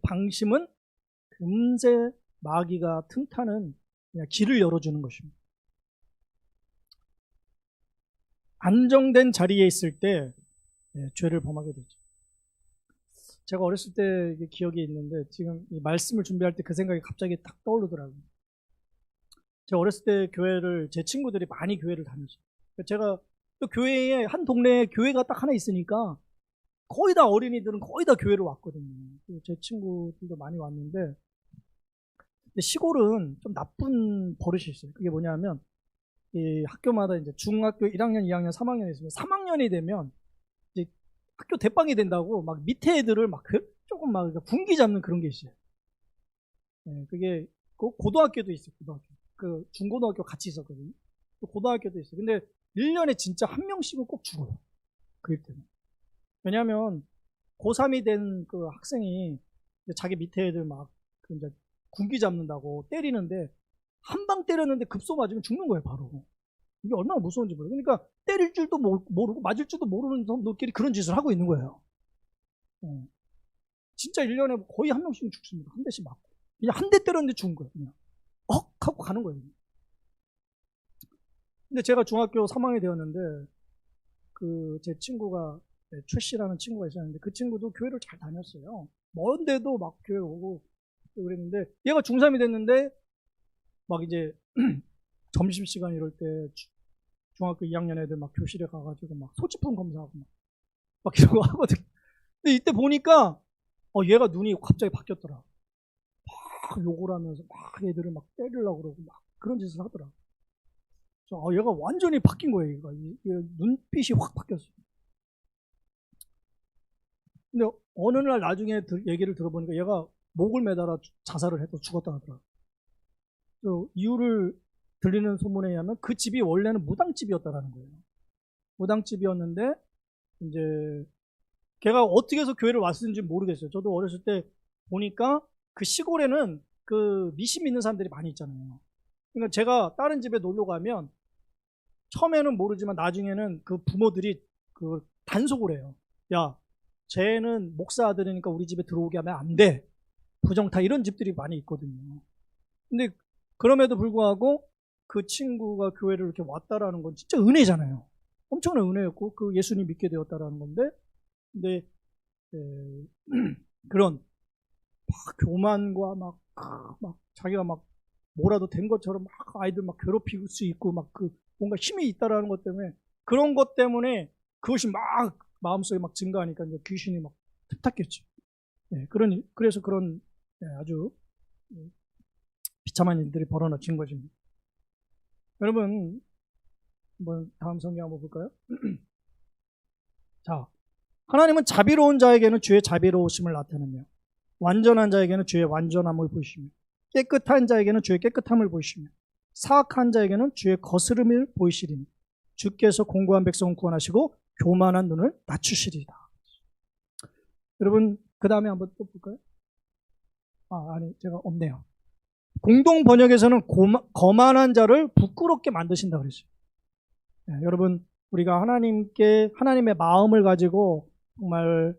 방심은 금세 마귀가 틈타는 그냥 길을 열어주는 것입니다. 안정된 자리에 있을 때 죄를 범하게 되죠. 제가 어렸을 때 기억이 있는데, 지금 이 말씀을 준비할 때 그 생각이 갑자기 딱 떠오르더라고요. 제가 어렸을 때 제 친구들이 많이 교회를 다녔어요. 제가 또 교회에, 한 동네에 교회가 딱 하나 있으니까 거의 다 어린이들은 거의 다 교회로 왔거든요. 제 친구들도 많이 왔는데, 근데 시골은 좀 나쁜 버릇이 있어요. 그게 뭐냐면, 이 학교마다 이제 중학교 1학년, 2학년, 3학년이 있으면 3학년이 되면 이제 학교 대빵이 된다고 막 밑에 애들을 막 조금 막 분기 잡는 그런 게 있어요. 그게 고등학교도 있어요. 고등학교. 그 중고등학교 같이 있었거든요. 또 고등학교도 있어요. 근데 1년에 진짜 한 명씩은 꼭 죽어요. 그 일 때문에. 왜냐하면 고3이 된 그 학생이 자기 밑에 애들 막 이제 군기 잡는다고 때리는데, 한 방 때렸는데 급소 맞으면 죽는 거예요, 바로. 이게 얼마나 무서운지 몰라요. 그러니까 때릴 줄도 모르고 맞을 줄도 모르는 놈들끼리 그런 짓을 하고 있는 거예요. 진짜 1년에 거의 한 명씩은 죽습니다. 한 대씩 맞고. 그냥 한 대 때렸는데 죽은 거예요. 그냥 하고 가는 거예요. 근데 제가 중학교 3학년이 되었는데, 그 제 친구가 최 씨라는 친구가 있었는데 그 친구도 교회를 잘 다녔어요. 먼데도 막 교회 오고 그랬는데 얘가 중3이 됐는데 막 이제 점심시간 이럴 때 중학교 2학년 애들 막 교실에 가가지고 막 소지품 검사하고 막 이런 거 하거든. 근데 이때 보니까 얘가 눈이 갑자기 바뀌었더라. 막 욕을 하면서 막 애들을 막 때리려고 그러고 막 그런 짓을 하더라. 얘가 완전히 바뀐 거예요. 얘가 눈빛이 확 바뀌었어. 근데 어느 날 나중에 얘기를 들어보니까 얘가 목을 매달아 자살을 해서 죽었다 하더라. 이유를 들리는 소문에 의하면 그 집이 원래는 무당집이었다라는 거예요. 무당집이었는데 이제 걔가 어떻게 해서 교회를 왔는지 모르겠어요. 저도 어렸을 때 보니까 그 시골에는 그 미신 믿는 사람들이 많이 있잖아요. 그러니까 제가 다른 집에 놀러 가면 처음에는 모르지만 나중에는 그 부모들이 그 단속을 해요. 야, 쟤는 목사 아들이니까 우리 집에 들어오게 하면 안 돼. 부정타 이런 집들이 많이 있거든요. 근데 그럼에도 불구하고 그 친구가 교회를 이렇게 왔다라는 건 진짜 은혜잖아요. 엄청난 은혜였고 그 예수님 믿게 되었다라는 건데 근데 그런 막 교만과 막 자기가 막 뭐라도 된 것처럼 막 아이들 막 괴롭힐 수 있고 막 그 뭔가 힘이 있다라는 것 때문에 그런 것 때문에 그것이 막 마음속에 막 증가하니까 이제 귀신이 막 틈탔겠죠. 그래서 그런 아주 비참한 일들이 벌어진 것입니다. 여러분, 한번 다음 성경 한번 볼까요? 자, 하나님은 자비로운 자에게는 주의 자비로우심을 나타내며 완전한 자에게는 주의 완전함을 보이시며 깨끗한 자에게는 주의 깨끗함을 보이시며 사악한 자에게는 주의 거스름을 보이시리니 주께서 공고한 백성을 구원하시고 교만한 눈을 낮추시리다. 여러분 그 다음에 한번 또 볼까요? 아니 제가 없네요. 공동 번역에서는 거만한 자를 부끄럽게 만드신다 그랬어요. 여러분 우리가 하나님의 마음을 가지고 정말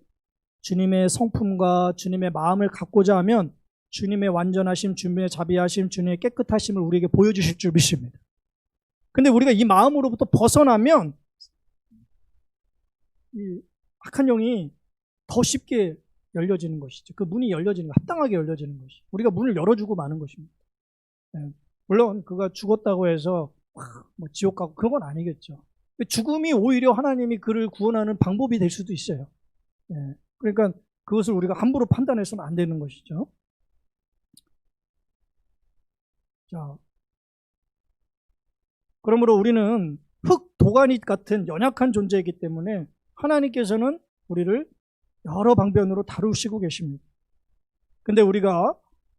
주님의 성품과 주님의 마음을 갖고자 하면 주님의 완전하심, 주님의 자비하심, 주님의 깨끗하심을 우리에게 보여주실 줄 믿습니다. 근데 우리가 이 마음으로부터 벗어나면 이 악한 영이 더 쉽게 열려지는 것이죠. 그 문이 열려지는 거, 합당하게 열려지는 것이. 우리가 문을 열어주고 마는 것입니다. 물론 그가 죽었다고 해서 뭐 지옥 가고 그런 건 아니겠죠. 죽음이 오히려 하나님이 그를 구원하는 방법이 될 수도 있어요. 그러니까 그것을 우리가 함부로 판단해서는 안 되는 것이죠. 자, 그러므로 우리는 흙, 도가니 같은 연약한 존재이기 때문에 하나님께서는 우리를 여러 방면으로 다루시고 계십니다. 근데 우리가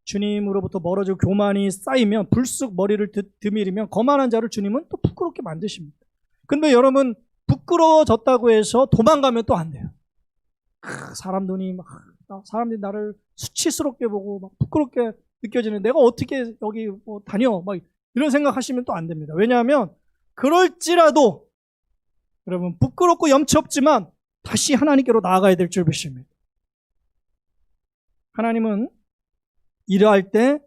주님으로부터 멀어지고 교만이 쌓이면 불쑥 머리를 드밀이면 거만한 자를 주님은 또 부끄럽게 만드십니다. 근데 여러분 부끄러워졌다고 해서 도망가면 또 안 돼요. 사람들이 나를 수치스럽게 보고 막 부끄럽게 느껴지는 내가 어떻게 여기 다녀 막 이런 생각하시면 또 안 됩니다. 왜냐하면 그럴지라도 여러분 부끄럽고 염치 없지만 다시 하나님께로 나아가야 될 줄 믿습니다. 하나님은 일할 때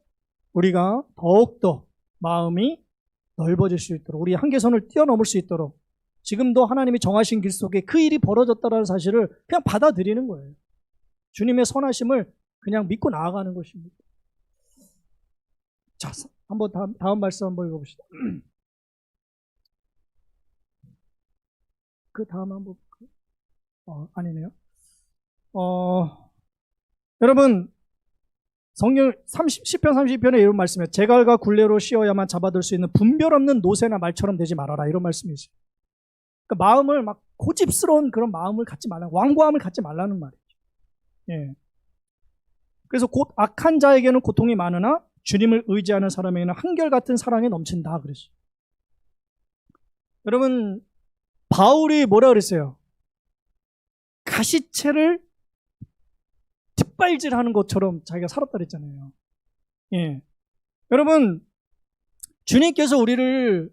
우리가 더욱더 마음이 넓어질 수 있도록 우리 한계선을 뛰어넘을 수 있도록 지금도 하나님이 정하신 길 속에 그 일이 벌어졌다는 사실을 그냥 받아들이는 거예요. 주님의 선하심을 그냥 믿고 나아가는 것입니다. 자, 한번 다음 말씀 한번 읽어봅시다. 그 다음 한번 아니네요. 여러분 성경 10편 30편에 이런 말씀이에요. 제갈과 굴레로 씌어야만 잡아들 수 있는 분별 없는 노새나 말처럼 되지 말아라 이런 말씀이 있어요. 그러니까 마음을 막 고집스러운 그런 마음을 갖지 말라, 완고함을 갖지 말라는 말이죠. 그래서 곧 악한 자에게는 고통이 많으나 주님을 의지하는 사람에게는 한결같은 사랑이 넘친다 그랬어요. 여러분 바울이 뭐라 그랬어요? 가시채를 뒷발질하는 것처럼 자기가 살았다 그랬잖아요. 여러분 주님께서 우리를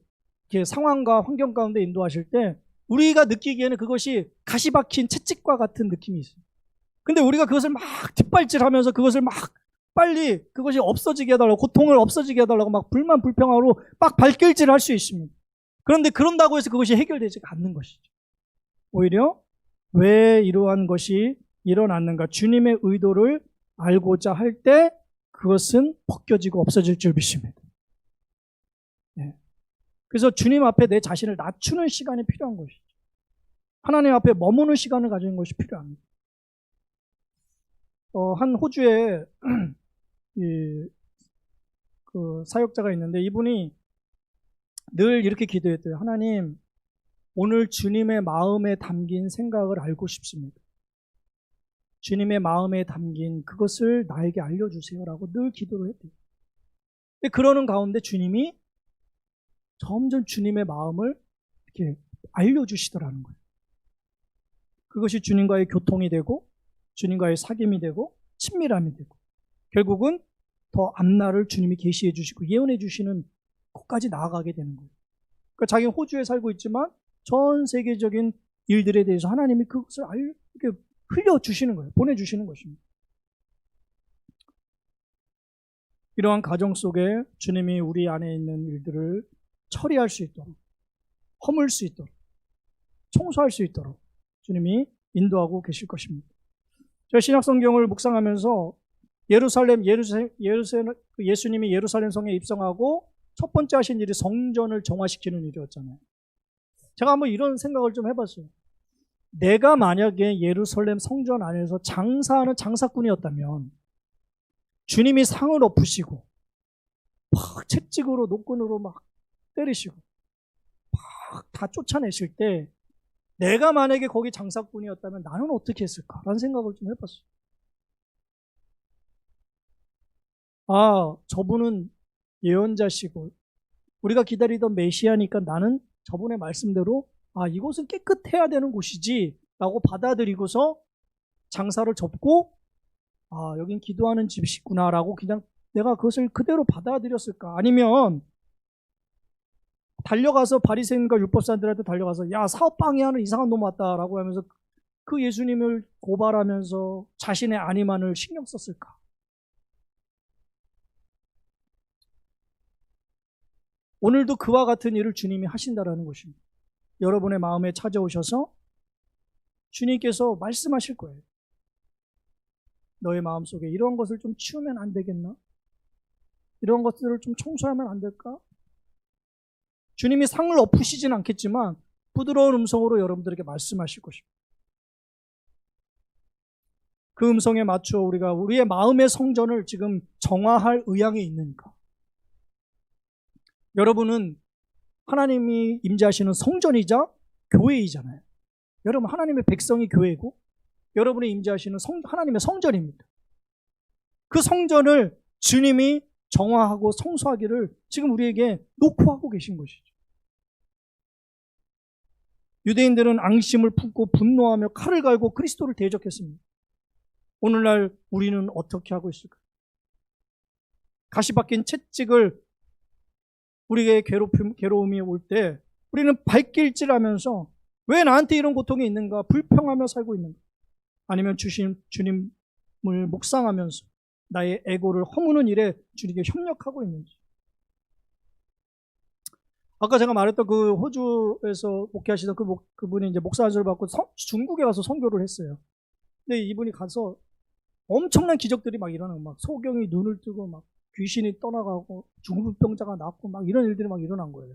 이렇게 상황과 환경 가운데 인도하실 때 우리가 느끼기에는 그것이 가시 박힌 채찍과 같은 느낌이 있어요. 근데 우리가 그것을 막 뒷발질하면서 그것을 막 빨리 그것이 없어지게 해달라고, 고통을 없어지게 해달라고 막 불만 불평하고 막 발길질을 할 수 있습니다. 그런데 그런다고 해서 그것이 해결되지 않는 것이죠. 오히려 왜 이러한 것이 일어났는가, 주님의 의도를 알고자 할 때 그것은 벗겨지고 없어질 줄 믿습니다. 네. 그래서 주님 앞에 내 자신을 낮추는 시간이 필요한 것이죠. 하나님 앞에 머무는 시간을 가지는 것이 필요합니다. 한 호주에 그 사역자가 있는데 이분이 늘 이렇게 기도했대요. 하나님, 오늘 주님의 마음에 담긴 생각을 알고 싶습니다. 주님의 마음에 담긴 그것을 나에게 알려주세요라고 늘 기도를 했대요. 근데 그러는 가운데 주님이 점점 주님의 마음을 이렇게 알려주시더라는 거예요. 그것이 주님과의 교통이 되고 주님과의 사귐이 되고 친밀함이 되고 결국은 더 앞날을 주님이 계시해 주시고 예언해 주시는 곳까지 나아가게 되는 거예요. 그러니까 자기는 호주에 살고 있지만 전 세계적인 일들에 대해서 하나님이 그것을 이렇게 흘려주시는 거예요. 보내주시는 것입니다. 이러한 가정 속에 주님이 우리 안에 있는 일들을 처리할 수 있도록, 허물 수 있도록, 청소할 수 있도록 주님이 인도하고 계실 것입니다. 제가 신약성경을 묵상하면서 예수님이 예루살렘 성에 입성하고 첫 번째 하신 일이 성전을 정화시키는 일이었잖아요. 제가 한번 이런 생각을 좀 해봤어요. 내가 만약에 예루살렘 성전 안에서 장사하는 장사꾼이었다면 주님이 상을 엎으시고 막 채찍으로 노끈으로 막 때리시고 막 다 쫓아내실 때 내가 만약에 거기 장사꾼이었다면 나는 어떻게 했을까라는 생각을 좀 해봤어요. 아, 저분은 예언자시고 우리가 기다리던 메시아니까 나는 저분의 말씀대로 이곳은 깨끗해야 되는 곳이지 라고 받아들이고서 장사를 접고 여긴 기도하는 집이구나 라고 그냥 내가 그것을 그대로 받아들였을까? 아니면 달려가서 바리새인과 율법사들한테 달려가서 야, 사업 방해하는 이상한 놈 왔다라고 하면서 그 예수님을 고발하면서 자신의 안위만을 신경 썼을까? 오늘도 그와 같은 일을 주님이 하신다라는 것입니다. 여러분의 마음에 찾아오셔서 주님께서 말씀하실 거예요. 너의 마음속에 이런 것을 좀 치우면 안 되겠나? 이런 것들을 좀 청소하면 안 될까? 주님이 상을 엎으시진 않겠지만 부드러운 음성으로 여러분들에게 말씀하실 것입니다. 그 음성에 맞춰 우리가 우리의 마음의 성전을 지금 정화할 의향이 있는가? 여러분은 하나님이 임재하시는 성전이자 교회이잖아요. 여러분 하나님의 백성이 교회고 여러분이 임재하시는 하나님의 성전입니다. 그 성전을 주님이 정화하고 성소하기를 지금 우리에게 놓고 하고 계신 것이죠. 유대인들은 앙심을 품고 분노하며 칼을 갈고 그리스도를 대적했습니다. 오늘날 우리는 어떻게 하고 있을까? 가시 박힌 채찍을 우리에게 괴로움이 올 때 우리는 발길질하면서 왜 나한테 이런 고통이 있는가 불평하며 살고 있는가? 아니면 주님을 묵상하면서 나의 에고를 허무는 일에 주님께 협력하고 있는지. 아까 제가 말했던 그 호주에서 목회하시던 그분이 이제 목사 안수를 받고 중국에 가서 선교를 했어요. 근데 이분이 가서 엄청난 기적들이 막 일어나고 막 소경이 눈을 뜨고 막 귀신이 떠나가고 중풍병자가 낫고 막 이런 일들이 막 일어난 거예요.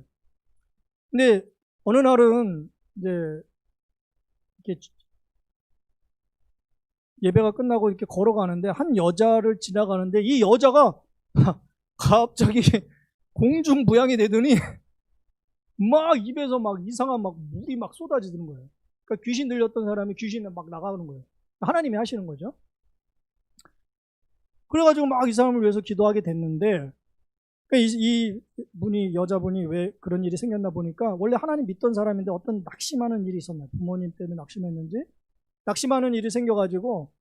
근데 어느 날은 이제 이렇게 예배가 끝나고 이렇게 걸어가는데 한 여자를 지나가는데 이 여자가 갑자기 공중부양이 되더니 막 입에서 막 이상한 막 물이 막 쏟아지는 거예요. 그러니까 귀신 들렸던 사람이 귀신이 막 나가는 거예요. 하나님이 하시는 거죠. 그래가지고 막 이 사람을 위해서 기도하게 됐는데 이 분이 여자분이 왜 그런 일이 생겼나 보니까 원래 하나님 믿던 사람인데 어떤 낙심하는 일이 있었나요? 부모님 때문에 낙심했는지 낙심하는 일이 생겨가지고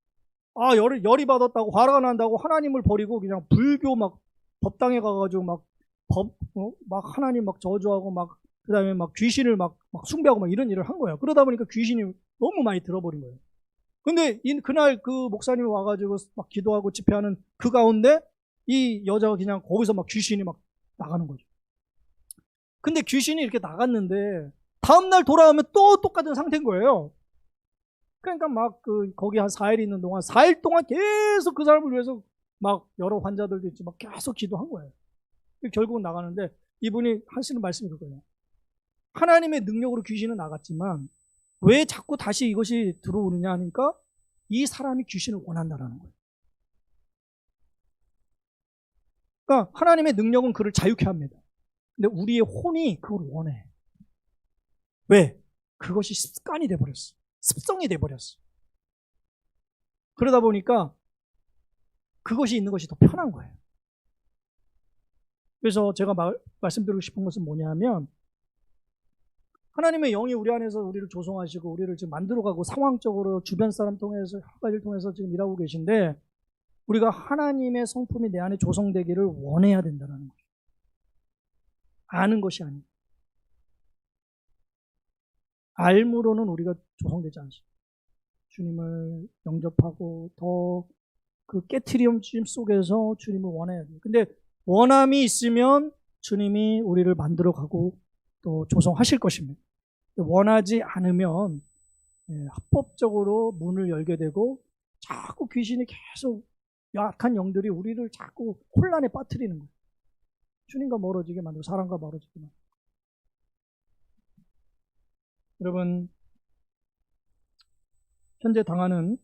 열이 받았다고 화가 난다고 하나님을 버리고 그냥 불교 막 법당에 가가지고 막 하나님 막 저주하고 막 그다음에 막 귀신을 막 숭배하고 막 이런 일을 한 거예요. 그러다 보니까 귀신이 너무 많이 들어버린 거예요. 근데 그날 그 목사님이 와가지고 막 기도하고 집회하는 그 가운데 이 여자가 그냥 거기서 막 귀신이 막 나가는 거죠. 근데 귀신이 이렇게 나갔는데 다음날 돌아오면 또 똑같은 상태인 거예요. 그러니까 막 거기 한 4일 있는 동안 4일 동안 계속 그 사람을 위해서 막 여러 환자들도 있지 막 계속 기도한 거예요. 결국은 나가는데 이분이 하시는 말씀이 그거예요. 하나님의 능력으로 귀신은 나갔지만 왜 자꾸 다시 이것이 들어오느냐 하니까 이 사람이 귀신을 원한다라는 거예요. 그러니까 하나님의 능력은 그를 자유케 합니다. 근데 우리의 혼이 그걸 원해. 왜? 그것이 습관이 돼버렸어. 습성이 돼버렸어. 그러다 보니까 그것이 있는 것이 더 편한 거예요. 그래서 제가 말씀드리고 싶은 것은 뭐냐면 하나님의 영이 우리 안에서 우리를 조성하시고 우리를 지금 만들어가고 상황적으로 주변 사람 통해서 여러 가지를 통해서 지금 일하고 계신데 우리가 하나님의 성품이 내 안에 조성되기를 원해야 된다는 거죠. 아는 것이 아니에요. 알므로는 우리가 조성되지 않습니다. 주님을 영접하고 더 그 깨트리움 속에서 주님을 원해야 돼요. 근데 원함이 있으면 주님이 우리를 만들어가고 또 조성하실 것입니다. 원하지 않으면 합법적으로 문을 열게 되고 자꾸 귀신이 계속 약한 영들이 우리를 자꾸 혼란에 빠뜨리는 거예요. 주님과 멀어지게 만들고 사람과 멀어지게 만들고. 여러분, 현재 당하는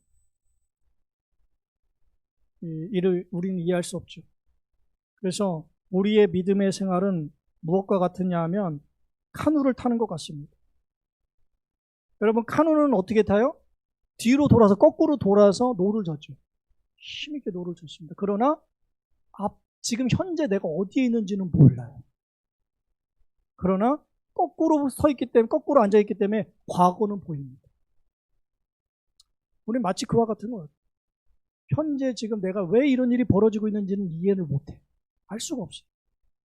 이 일을 우리는 이해할 수 없죠. 그래서 우리의 믿음의 생활은 무엇과 같으냐 하면 카누를 타는 것 같습니다. 여러분, 카누는 어떻게 타요? 뒤로 돌아서 거꾸로 돌아서 노를 젓죠. 힘있게 노를 젓습니다. 그러나 지금 현재 내가 어디에 있는지는 몰라요. 그러나 거꾸로 서 있기 때문에, 거꾸로 앉아 있기 때문에 과거는 보입니다. 우리 마치 그와 같은 거예요. 현재 지금 내가 왜 이런 일이 벌어지고 있는지는 이해를 못해. 알 수가 없어요.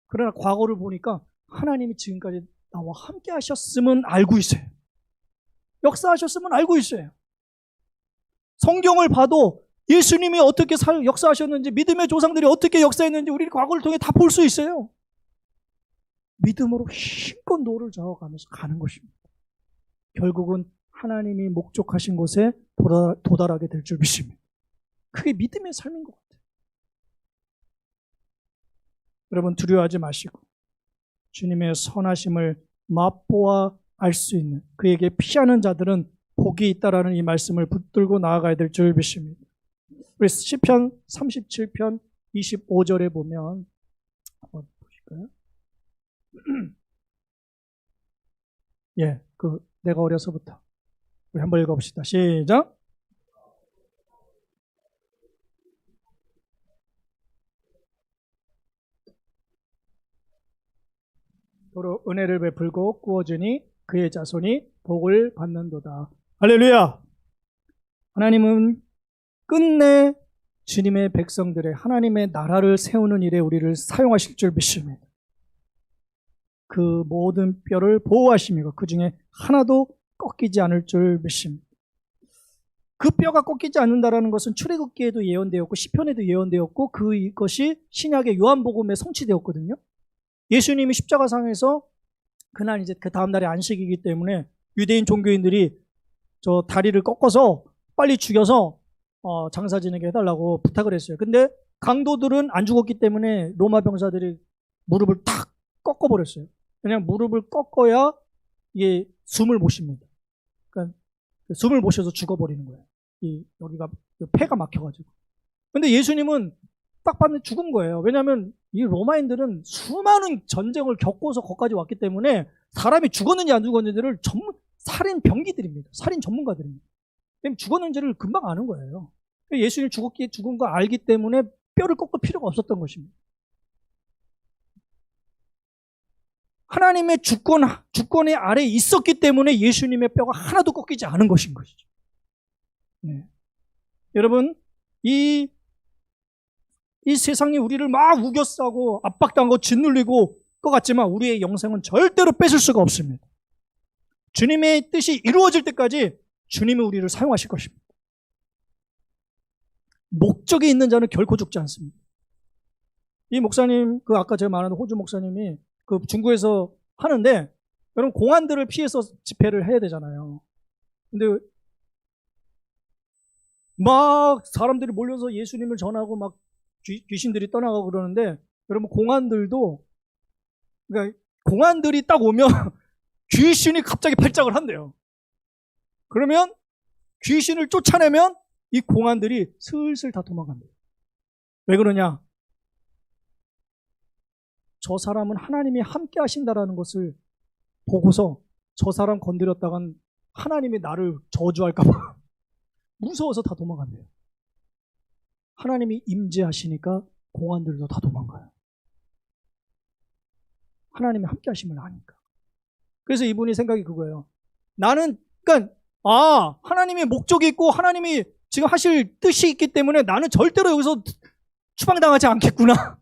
그러나 과거를 보니까 하나님이 지금까지 나와 함께 하셨음은 알고 있어요. 역사하셨음은 알고 있어요. 성경을 봐도 예수님이 어떻게 역사하셨는지, 믿음의 조상들이 어떻게 역사했는지 우리 과거를 통해 다 볼 수 있어요. 믿음으로 힘껏 노를 저어가면서 가는 것입니다. 결국은 하나님이 목적하신 곳에 도달하게 될 줄 믿습니다. 그게 믿음의 삶인 것 같아요. 여러분, 두려워하지 마시고 주님의 선하심을 맛보아 알 수 있는, 그에게 피하는 자들은 복이 있다라는 이 말씀을 붙들고 나아가야 될 줄 믿습니다. 우리 시편 37편 25절에 보면 한번 보실까요? 예, 내가 어려서부터 우리 한번 읽어봅시다. 시작. 도로 은혜를 베풀고 구워주니 그의 자손이 복을 받는도다. 할렐루야! 하나님은 끝내 주님의 백성들의 하나님의 나라를 세우는 일에 우리를 사용하실 줄 믿습니다. 그 모든 뼈를 보호하시며 그 중에 하나도 꺾이지 않을 줄 믿습니다. 그 뼈가 꺾이지 않는다라는 것은 출애굽기에도 예언되었고 시편에도 예언되었고 그것이 신약의 요한복음에 성취되었거든요. 예수님이 십자가상에서 그날 이제 그 다음 날이 안식이기 때문에 유대인 종교인들이 저 다리를 꺾어서 빨리 죽여서 장사 지내게 해달라고 부탁을 했어요. 근데 강도들은 안 죽었기 때문에 로마 병사들이 무릎을 탁 꺾어버렸어요. 그냥 무릎을 꺾어야 이게 숨을 못 쉽니다. 그러니까 숨을 못 쉬어서 죽어버리는 거예요. 여기가 폐가 막혀가지고. 근데 예수님은 딱 봤는데 죽은 거예요. 왜냐하면 이 로마인들은 수많은 전쟁을 겪고서 거기까지 왔기 때문에 사람이 죽었는지 안 죽었는지를 살인 병기들입니다. 살인 전문가들입니다. 죽었는지를 금방 아는 거예요. 예수님 죽은 거 알기 때문에 뼈를 꺾을 필요가 없었던 것입니다. 하나님의 주권의 아래에 있었기 때문에 예수님의 뼈가 하나도 꺾이지 않은 것인 것이죠. 네. 여러분, 이 세상이 우리를 막 우겨싸고 압박당하고 짓눌리고 것 같지만 우리의 영생은 절대로 뺏을 수가 없습니다. 주님의 뜻이 이루어질 때까지 주님이 우리를 사용하실 것입니다. 목적이 있는 자는 결코 죽지 않습니다. 이 목사님, 아까 제가 말한 호주 목사님이 중국에서 하는데 여러분 공안들을 피해서 집회를 해야 되잖아요. 근데 막 사람들이 몰려서 예수님을 전하고 막 귀신들이 떠나가고 그러는데, 여러분 공안들도, 그러니까 공안들이 딱 오면 귀신이 갑자기 발작을 한대요. 그러면 귀신을 쫓아내면 이 공안들이 슬슬 다 도망간대요. 왜 그러냐? 저 사람은 하나님이 함께 하신다라는 것을 보고서 저 사람 건드렸다간 하나님이 나를 저주할까봐 무서워서 다 도망간대요. 하나님이 임재하시니까 공안들도 다 도망가요. 하나님이 함께 하심을 아니까. 그래서 이분이 생각이 그거예요. 나는, 그러니까 하나님의 목적이 있고 하나님이 지금 하실 뜻이 있기 때문에 나는 절대로 여기서 추방당하지 않겠구나.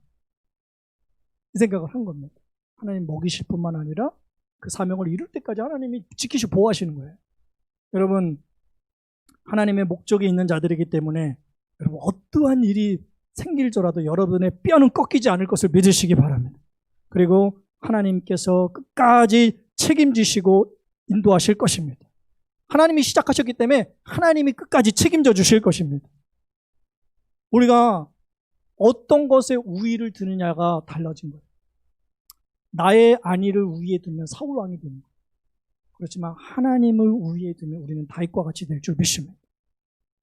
이 생각을 한 겁니다. 하나님 먹이실 뿐만 아니라 그 사명을 이룰 때까지 하나님이 지키시고 보호하시는 거예요. 여러분, 하나님의 목적이 있는 자들이기 때문에 여러분 어떠한 일이 생길지라도 여러분의 뼈는 꺾이지 않을 것을 믿으시기 바랍니다. 그리고 하나님께서 끝까지 책임지시고 인도하실 것입니다. 하나님이 시작하셨기 때문에 하나님이 끝까지 책임져 주실 것입니다. 우리가 어떤 것에 우위를 두느냐가 달라진 거예요. 나의 안위를 우위에 두면 사울 왕이 되는 거예요. 그렇지만 하나님을 우위에 두면 우리는 다윗과 같이 될 줄 믿습니다.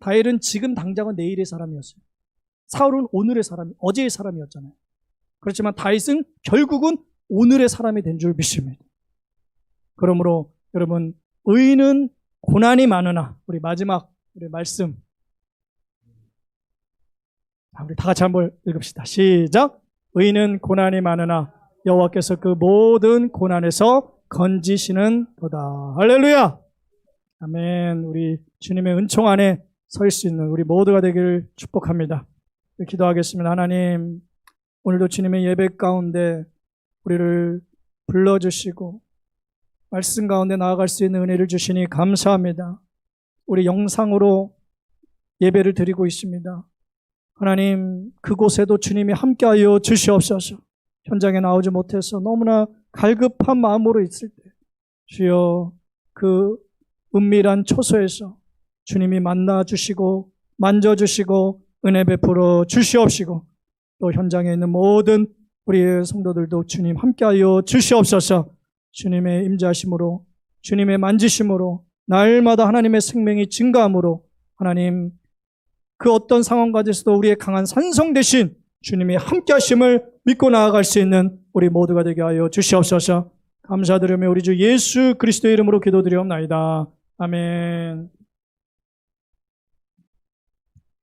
다윗은 지금 당장은 내일의 사람이었어요. 사울은 오늘의 사람, 어제의 사람이었잖아요. 그렇지만 다윗은 결국은 오늘의 사람이 된 줄 믿습니다. 그러므로 여러분, 의인은 고난이 많으나, 우리 마지막 우리 말씀, 우리 다 같이 한번 읽읍시다. 시작. 의인은 고난이 많으나 여호와께서 그 모든 고난에서 건지시는 도다. 할렐루야. 아멘. 우리 주님의 은총 안에 설 수 있는 우리 모두가 되기를 축복합니다. 기도하겠습니다. 하나님, 오늘도 주님의 예배 가운데 우리를 불러주시고 말씀 가운데 나아갈 수 있는 은혜를 주시니 감사합니다. 우리 영상으로 예배를 드리고 있습니다. 하나님, 그곳에도 주님이 함께하여 주시옵소서. 현장에 나오지 못해서 너무나 갈급한 마음으로 있을 때 주여 그 은밀한 초소에서 주님이 만나주시고 만져주시고 은혜 베풀어 주시옵시고, 또 현장에 있는 모든 우리의 성도들도 주님 함께하여 주시옵소서. 주님의 임재하심으로, 주님의 만지심으로 날마다 하나님의 생명이 증가함으로 하나님, 그 어떤 상황 가운데서도 우리의 강한 산성 대신 주님의 함께하심을 믿고 나아갈 수 있는 우리 모두가 되게 하여 주시옵소서. 감사드리며 우리 주 예수 그리스도의 이름으로 기도드리옵나이다. 아멘.